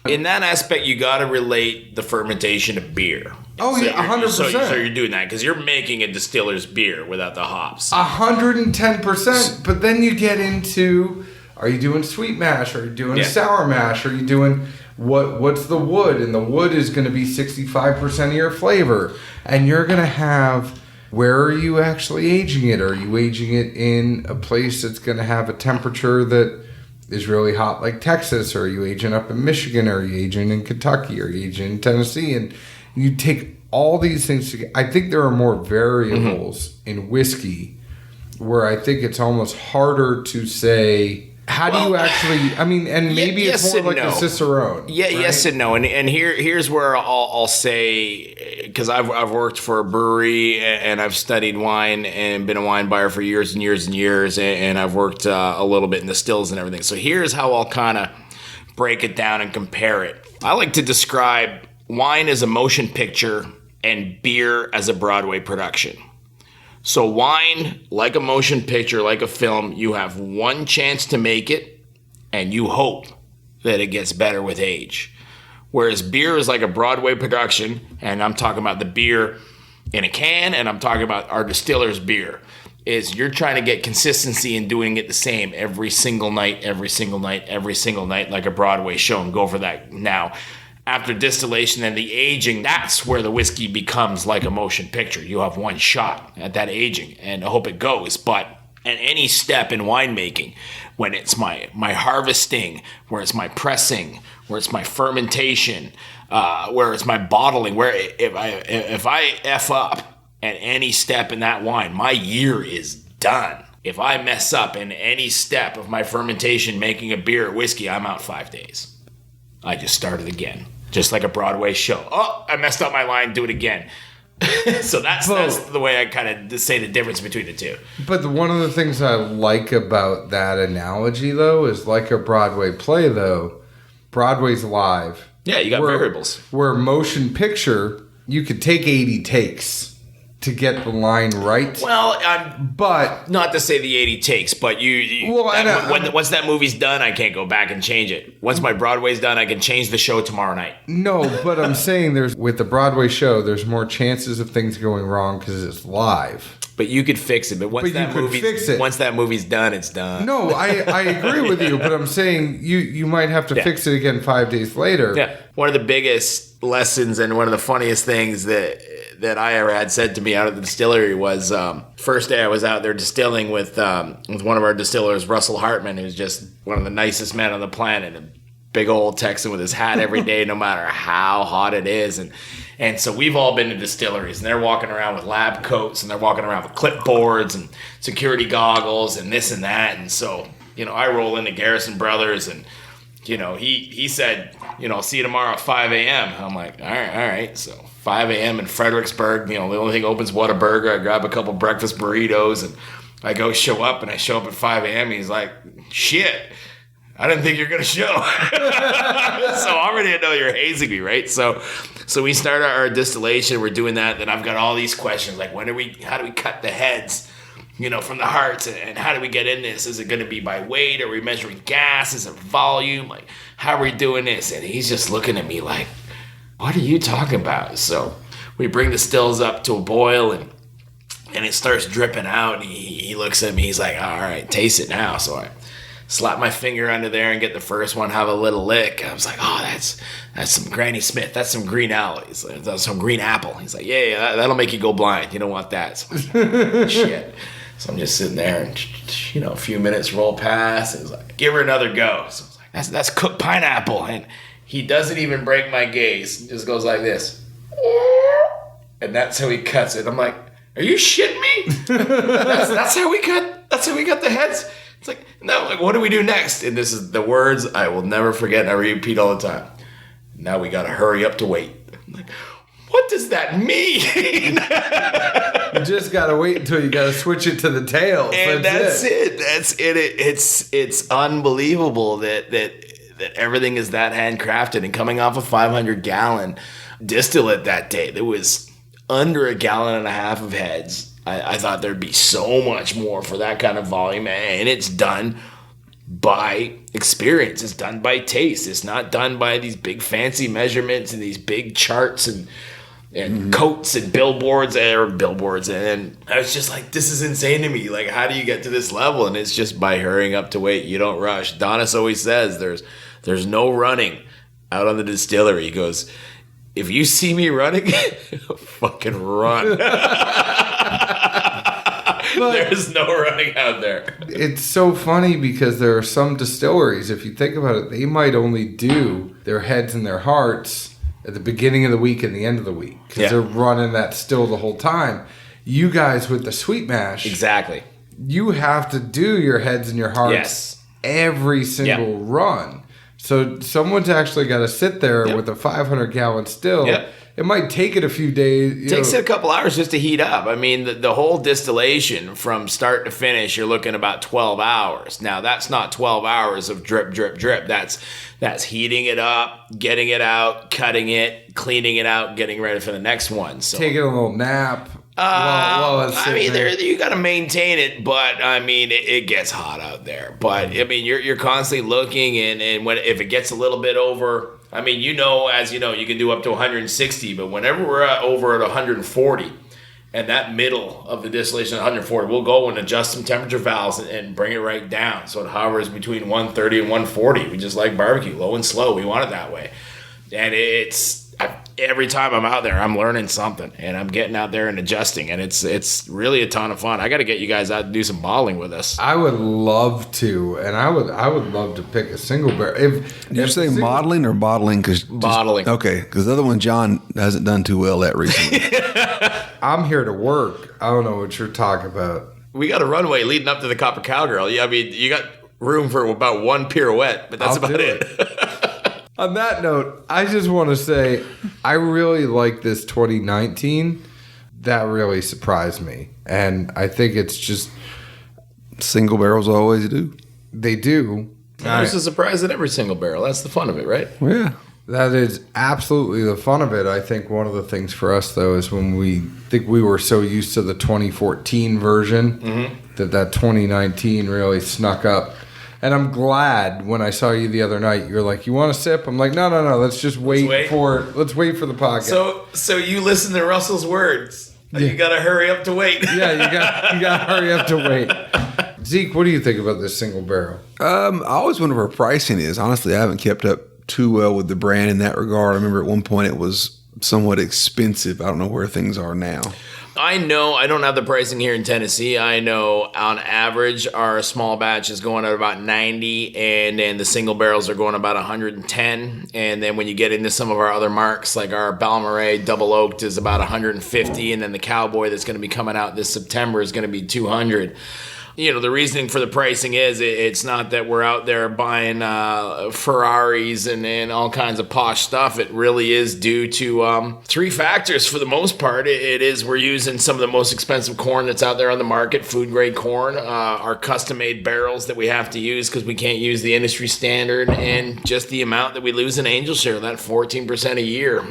In that aspect, you got to relate the fermentation of beer.
Oh, yeah, 100%.
So you're doing that because you're making a distiller's beer without the hops.
110%. But then you get into, are you doing sweet mash? Are you doing sour mash? Are you doing, what's the wood? And the wood is going to be 65% of your flavor. And you're going to have, where are you actually aging it? Are you aging it in a place that's going to have a temperature that is really hot like Texas? Or are you aging up in Michigan? Or are you aging in Kentucky? Or are you aging in Tennessee? And you take all these things together. I think there are more variables in whiskey where I think it's almost harder to say, how do you actually, I mean, and maybe it's more like a Cicerone.
Yeah, right? Yes and no. And here's where I'll say, because I've worked for a brewery and I've studied wine and been a wine buyer for years and years and years, and I've worked a little bit in the stills and everything. So here's how I'll kind of break it down and compare it. I like to describe wine as a motion picture and beer as a Broadway production. So wine, like a motion picture, like a film, you have one chance to make it, and you hope that it gets better with age. Whereas beer is like a Broadway production, and I'm talking about the beer in a can, and I'm talking about our distiller's beer, is you're trying to get consistency in doing it the same every single night, like a Broadway show, and go for that now. After distillation and the aging, that's where the whiskey becomes like a motion picture. You have one shot at that aging, and I hope it goes. But at any step in winemaking, when it's my harvesting, where it's my pressing, where it's my fermentation, where it's my bottling, where if I F up at any step in that wine, my year is done. If I mess up in any step of my fermentation, making a beer or whiskey, I'm out 5 days. I just started again. Just like a Broadway show. Oh, I messed up my line, do it again. So that's the way I kind of say the difference between the two.
But one of the things I like about that analogy, though, is like a Broadway play, though, Broadway's live.
Yeah, you got variables.
Where motion picture, you could take 80 takes to get the line right.
Well,
but
not to say the 80 takes, but once that movie's done, I can't go back and change it. Once my Broadway's done, I can change the show tomorrow night.
No, but I'm saying with the Broadway show, there's more chances of things going wrong because it's live.
But you could fix it. But once that movie's done, it's done.
No, I agree with you, but I'm saying you might have to fix it again 5 days later.
Yeah. One of the biggest lessons and one of the funniest things that I ever had said to me out of the distillery was first day I was out there distilling with one of our distillers, Russell Hartman, who's just one of the nicest men on the planet, a big old Texan with his hat every day, no matter how hot it is. And so we've all been to distilleries, and they're walking around with lab coats, and they're walking around with clipboards and security goggles and this and that. And so, I roll into Garrison Brothers, and, he said, see you tomorrow at 5 a.m. I'm like, all right. So 5 a.m. in Fredericksburg, the only thing opens Whataburger. I grab a couple breakfast burritos, and I go show up at 5 a.m. He's like, shit, I didn't think you were going to show. So already I know you're hazing me, right? So we start our distillation. We're doing that. Then I've got all these questions like, how do we cut the heads, from the hearts? And how do we get in this? Is it going to be by weight? Are we measuring gas? Is it volume? Like, how are we doing this? And he's just looking at me like, what are you talking about? So we bring the stills up to a boil, and it starts dripping out. And he looks at me. He's like, all right, taste it now. So I slap my finger under there and get the first one, have a little lick. I was like, oh, that's some Granny Smith. That's some green apple. That's some green apple. He's like, yeah, that'll make you go blind. You don't want that. So like, shit. So I'm just sitting there, and a few minutes roll past, and he's like, give her another go. So I was like, that's cooked pineapple. And He doesn't even break my gaze. He just goes like this. And that's how he cuts it. I'm like, are you shitting me? that's how we cut. That's how we cut the heads. It's like, no. Like, what do we do next? And this is the words I will never forget. And I repeat all the time. Now we got to hurry up to wait. I'm like, what does that mean?
You just got to wait until you got to switch it to the tail.
And that's it. That's it. It's unbelievable that everything is that handcrafted. And coming off a 500-gallon distillate that day, there was under 1.5 gallons of heads. I thought there'd be so much more for that kind of volume, and it's done by experience. It's done by taste. It's not done by these big fancy measurements and these big charts and coats and billboards. And I was just like, this is insane to me. Like, how do you get to this level? And it's just by hurrying up to wait. You don't rush. Donis always says there's no running out on the distillery. He goes, if you see me running, fucking run. There's no running out there.
It's so funny because there are some distilleries, if you think about it, they might only do their heads and their hearts at the beginning of the week and the end of the week because they're running that still the whole time. You guys with the sweet mash,
exactly.
You have to do your heads and your hearts every single run. So someone's actually got to sit there with a 500-gallon still. Yep. It might take it a few days.
It takes it a couple hours just to heat up. I mean, the whole distillation from start to finish, you're looking about 12 hours. Now, that's not 12 hours of drip, drip, drip. That's heating it up, getting it out, cutting it, cleaning it out, getting ready for the next one. So
taking a little nap.
I mean, you got to maintain it, but I mean, it gets hot out there. But I mean, you're constantly looking, and if it gets a little bit over, I mean, as you know, you can do up to 160, but whenever we're over at 140, and that middle of the distillation at 140, we'll go and adjust some temperature valves and bring it right down, so it hovers between 130 and 140. We just like barbecue, low and slow. We want it that way, and every time I'm out there, I'm learning something, and I'm getting out there and adjusting, and it's really a ton of fun. I got to get you guys out to do some bottling with us.
I would love to, and I would love to pick a single barrel.
Did you say modeling or bottling?
Bottling.
Okay, because the other one John hasn't done too well at recently.
I'm here to work. I don't know what you're talking about.
We got a runway leading up to the Copper Cowgirl. I mean, you got room for about one pirouette, but that's about it.
On that note, I just want to say I really like this 2019. That really surprised me. And I think it's just...
Single barrels always do.
They do.
There's a surprise in every single barrel. That's the fun of it, right?
Yeah.
That is absolutely the fun of it. I think one of the things for us, though, is when we were so used to the 2014 version that 2019 really snuck up. And I'm glad when I saw you the other night, you're like, you want a sip? I'm like, no. Let's just wait for the podcast.
So you listen to Russell's words. Yeah. You got to hurry up to wait.
Yeah, you got to hurry up to wait. Zeke, what do you think about this single barrel?
I always wonder where pricing is. Honestly, I haven't kept up too well with the brand in that regard. I remember at one point it was somewhat expensive. I don't know where things are now.
I know I don't have the pricing here in Tennessee. I know on average our small batch is going at about 90, and then the single barrels are going about 110. And then when you get into some of our other marks, like our Balmoral Double Oaked is about 150, and then the Cowboy that's going to be coming out this September is going to be 200. You know, the reasoning for the pricing is it's not that we're out there buying Ferraris and all kinds of posh stuff. It really is due to three factors for the most part. It is we're using some of the most expensive corn that's out there on the market, food grade corn, our custom made barrels that we have to use because we can't use the industry standard, and just the amount that we lose in angel share, that 14% a year.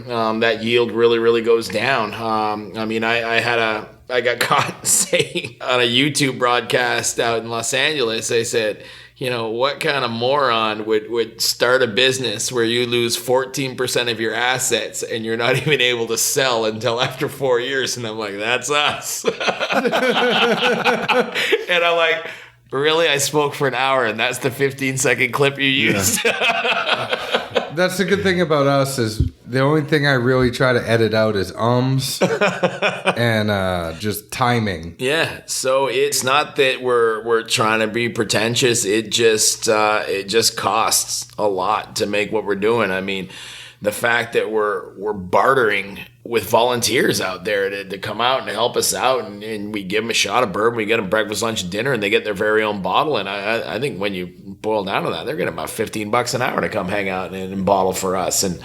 That yield really, really goes down. I mean, I got caught saying on a YouTube broadcast out in Los Angeles, they said, you know, what kind of moron would start a business where you lose 14% of your assets and you're not even able to sell until after 4 years? And I'm like, that's us. And I'm like, really? I spoke for an hour and that's the 15-second clip you used?
Yeah. That's the good thing about us is the only thing I really try to edit out is ums and just timing.
Yeah, so it's not that we're trying to be pretentious. It just costs a lot to make what we're doing. I mean, the fact that we're bartering with volunteers out there to come out and help us out, and we give them a shot of bourbon, we get them breakfast, lunch, and dinner, and they get their very own bottle. And I think when you boil down to that, they're getting about $15 an hour to come hang out and bottle for us. And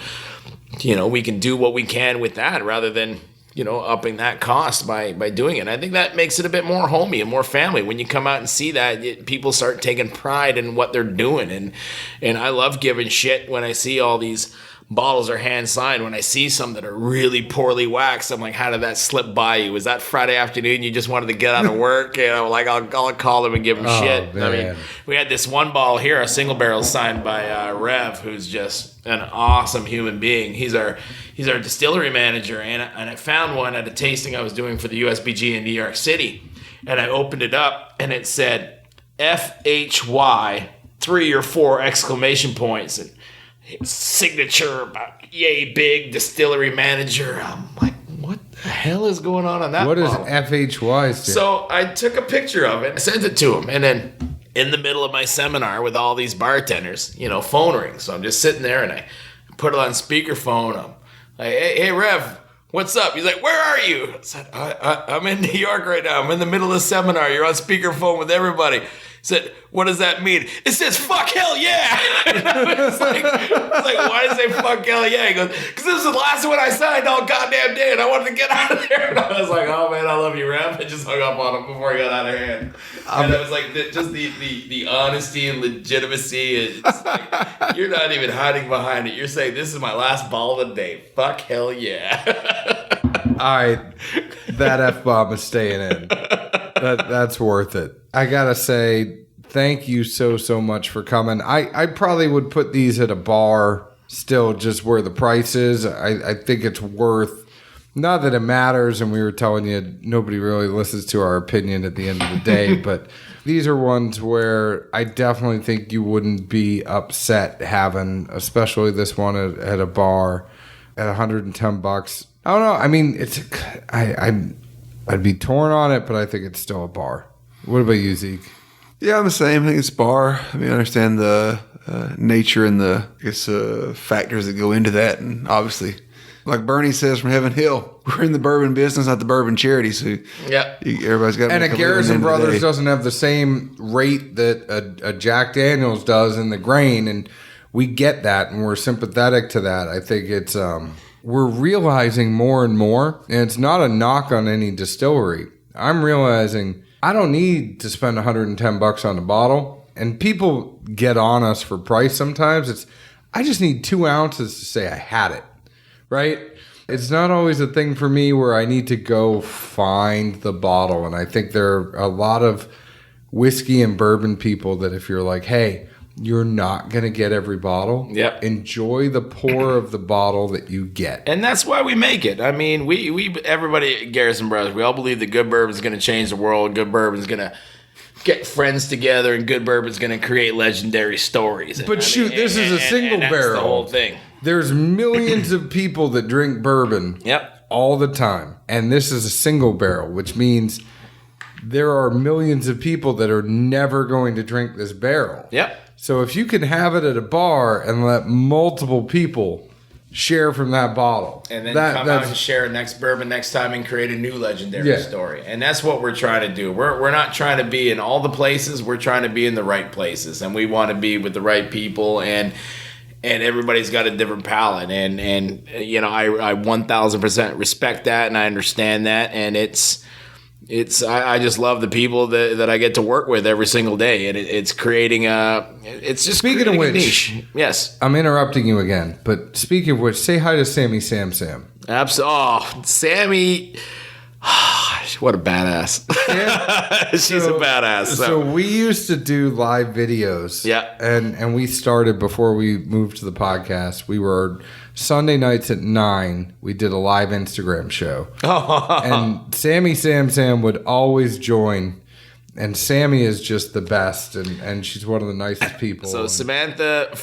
we can do what we can with that rather than upping that cost by doing it. And I think that makes it a bit more homey and more family. When you come out and see that, people start taking pride in what they're doing. And I love giving shit when I see all these bottles are hand signed. When I see some that are really poorly waxed, I'm like, how did that slip by you? Was that Friday afternoon you just wanted to get out of work? Like I'll call them and give them shit.
Man.
I mean, we had this one bottle here, a single barrel signed by Rev, who's just an awesome human being. He's our distillery manager, and I found one at a tasting I was doing for the USBG in New York City, and I opened it up and it said FHY 3 or 4 exclamation points and signature about yay big distillery manager. I'm like, what the hell is going on that
What
bottle?
is FHY stand?
So I took a picture of it, sent it to him, and then in the middle of my seminar with all these bartenders, phone rings. So I'm just sitting there and I put it on speakerphone. I'm like, hey Rev, what's up? He's like, where are you? I said, I'm in New York right now. I'm in the middle of the seminar. You're on speakerphone with everybody. He said, what does that mean? It says, fuck hell yeah. And I was like, why does it say fuck hell yeah? He goes, because this is the last one I signed all goddamn day and I wanted to get out of there. And I was like, oh man, I love you, Rev. I just hung up on him before he got out of hand. And I was like, just the honesty and legitimacy. It's like, you're not even hiding behind it. You're saying, this is my last ball of the day. Fuck hell yeah.
All right, that F-bomb is staying in. That's worth it. I gotta say, thank you so much for coming. I probably would put these at a bar still, just where the price is. I think it's worth, not that it matters, and we were telling you nobody really listens to our opinion at the end of the day, but these are ones where I definitely think you wouldn't be upset having, especially this one at a bar at $110. I don't know. I mean, I'd be torn on it, but I think it's still a bar. What about you, Zeke?
Yeah, I'm the same. I think it's bar. I mean, I understand the nature and the factors that go into that. And obviously, like Bernie says from Heaven Hill, we're in the bourbon business, not the bourbon charity. So everybody's got to
and
make
a
a
Garrison
living at the end of the
Brothers
day.
doesn't have the same rate that a Jack Daniels does in the grain, and we get that, and we're sympathetic to that. I think it's we're realizing more and more, and it's not a knock on any distillery. I'm realizing I don't need to spend $110 on a bottle, and people get on us for price sometimes. I just need 2 ounces to say I had it, right? It's not always a thing for me where I need to go find the bottle, and I think there are a lot of whiskey and bourbon people that if you're like, hey, you're not going to get every bottle.
Yep.
Enjoy the pour of the bottle that you get.
And that's why we make it. I mean, we everybody at Garrison Brothers, we all believe that good bourbon is going to change the world. Good bourbon is going to get friends together, and good bourbon is going to create legendary stories.
But shoot, this is a single
that's
barrel.
the whole thing.
There's millions of people that drink bourbon all the time. And this is a single barrel, which means there are millions of people that are never going to drink this barrel.
Yep.
So if you can have it at a bar and let multiple people share from that bottle.
And then come out and share next bourbon next time and create a new legendary story. And that's what we're trying to do. We're not trying to be in all the places. We're trying to be in the right places. And we want to be with the right people. And everybody's got a different palate. And I 1,000% respect that, and I understand that. And I just love the people that I get to work with every single day, and it's creating it's just
speaking of which,
niche. Yes,
I'm interrupting you again, but speaking of which, say hi to Sammy Sam.
Absolutely. Oh, Sammy, what a badass! She's a badass.
So we used to do live videos, and we started before we moved to the podcast. We were Sunday nights at 9, we did a live Instagram show. And Sammy Sam would always join. And Sammy is just the best, and she's one of the nicest people.
So Samantha,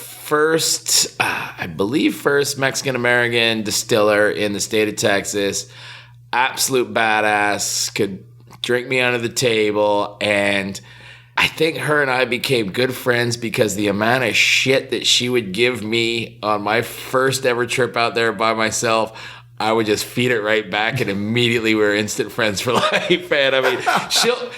I believe first Mexican-American distiller in the state of Texas. Absolute badass, could drink me under the table, and I think her and I became good friends because the amount of shit that she would give me on my first ever trip out there by myself, I would just feed it right back, and immediately we were instant friends for life. And I mean,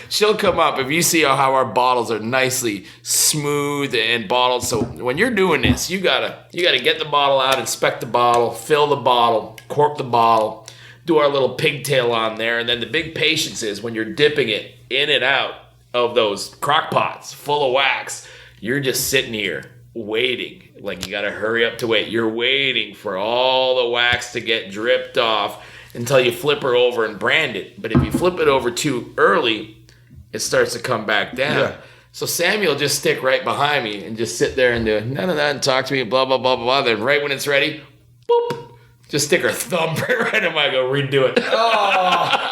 she'll come up if you see how our bottles are nicely smooth and bottled. So when you're doing this, you gotta get the bottle out, inspect the bottle, fill the bottle, cork the bottle, do our little pigtail on there, and then the big patience is when you're dipping it in and out of those crock pots full of wax, you're just sitting here waiting. Like, you gotta hurry up to wait. You're waiting for all the wax to get dripped off until you flip her over and brand it. But if you flip it over too early, it starts to come back down. Yeah. So Samuel just stick right behind me and just sit there and do none of that and talk to me, blah, blah, blah, blah, blah. Then right when it's ready, boop, just stick her thumb right in my go, redo it. Oh.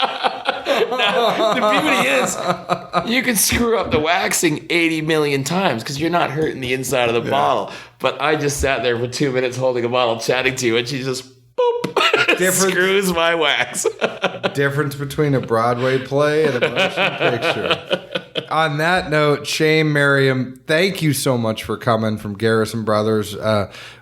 Now, the beauty is you can screw up the waxing 80 million times because you're not hurting the inside of the bottle. But I just sat there for 2 minutes holding a bottle chatting to you, and she just boop, screws my wax.
Difference between a Broadway play and a motion picture. On that note, Shane, Merriam, thank you so much for coming from Garrison Brothers.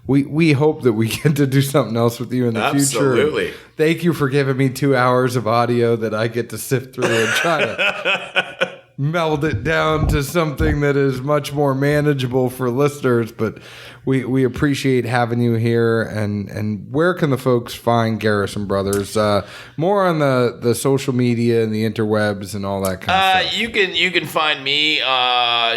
We hope that we get to do something else with you in the future.
Absolutely.
Thank you for giving me 2 hours of audio that I get to sift through and try to meld it down to something that is much more manageable for listeners. But we appreciate having you here. And where can the folks find Garrison Brothers? More on the social media and the interwebs and all that kind of stuff.
You can find me,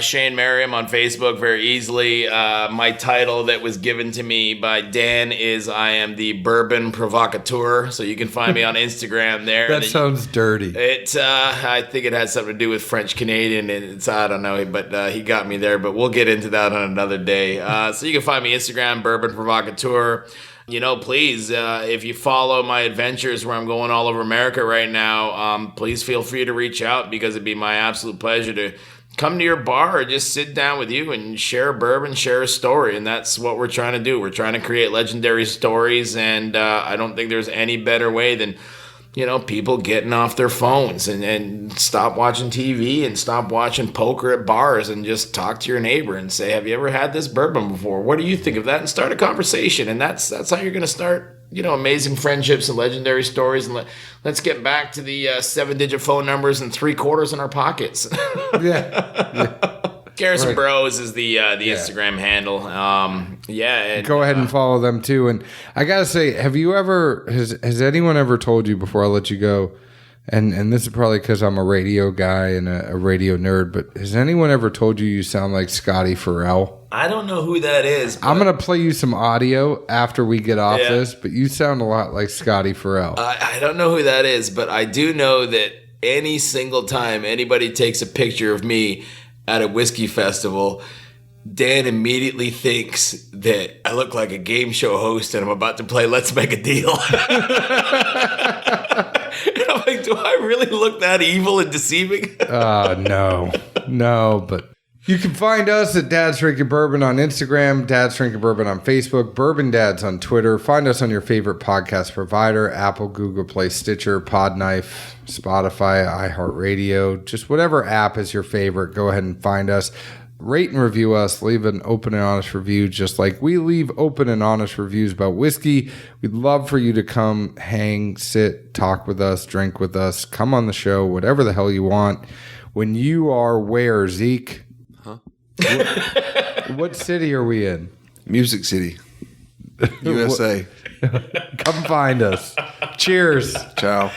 Shane Merriam, on Facebook very easily. My title that was given to me by Dan is I am the Bourbon Provocateur. So you can find me on Instagram there.
That sounds dirty.
I think it has something to do with French Canadian, and I don't know, but he got me there. But we'll get into that on another day. So you can find me Instagram, Bourbon Provocateur. Please, if you follow my adventures where I'm going all over America right now, please feel free to reach out, because it'd be my absolute pleasure to come to your bar or just sit down with you and share a bourbon, share a story. And that's what we're trying to do. We're trying to create legendary stories, and I don't think there's any better way than people getting off their phones and stop watching TV and stop watching poker at bars and just talk to your neighbor and say, have you ever had this bourbon before? What do you think of that? And start a conversation. And that's how you're going to start, amazing friendships and legendary stories. And let's get back to the 7-digit phone numbers and 3 quarters in our pockets.
Yeah.
Garrison Bros is the Instagram handle. And
go ahead and follow them too. And I gotta say, has anyone ever told you, before I let you go, and this is probably because I'm a radio guy and a radio nerd, but has anyone ever told you sound like Scotty Farrell?
I don't know who that is. But
I'm gonna play you some audio after we get off this, but you sound a lot like Scotty Farrell.
I don't know who that is, but I do know that any single time anybody takes a picture of me at a whiskey festival, Dan immediately thinks that I look like a game show host and I'm about to play Let's Make a Deal. And I'm like, do I really look that evil and deceiving?
No, but you can find us at Dad's Drinking Bourbon on Instagram, Dad's Drinking Bourbon on Facebook, Bourbon Dads on Twitter. Find us on your favorite podcast provider, Apple, Google Play, Stitcher, Podknife, Spotify, iHeartRadio, just whatever app is your favorite. Go ahead and find us. Rate and review us. Leave an open and honest review, just like we leave open and honest reviews about whiskey. We'd love for you to come, hang, sit, talk with us, drink with us, come on the show, whatever the hell you want. When you are where, Zeke? What city are we in?
Music City, USA.
Come find us. Cheers.
Ciao.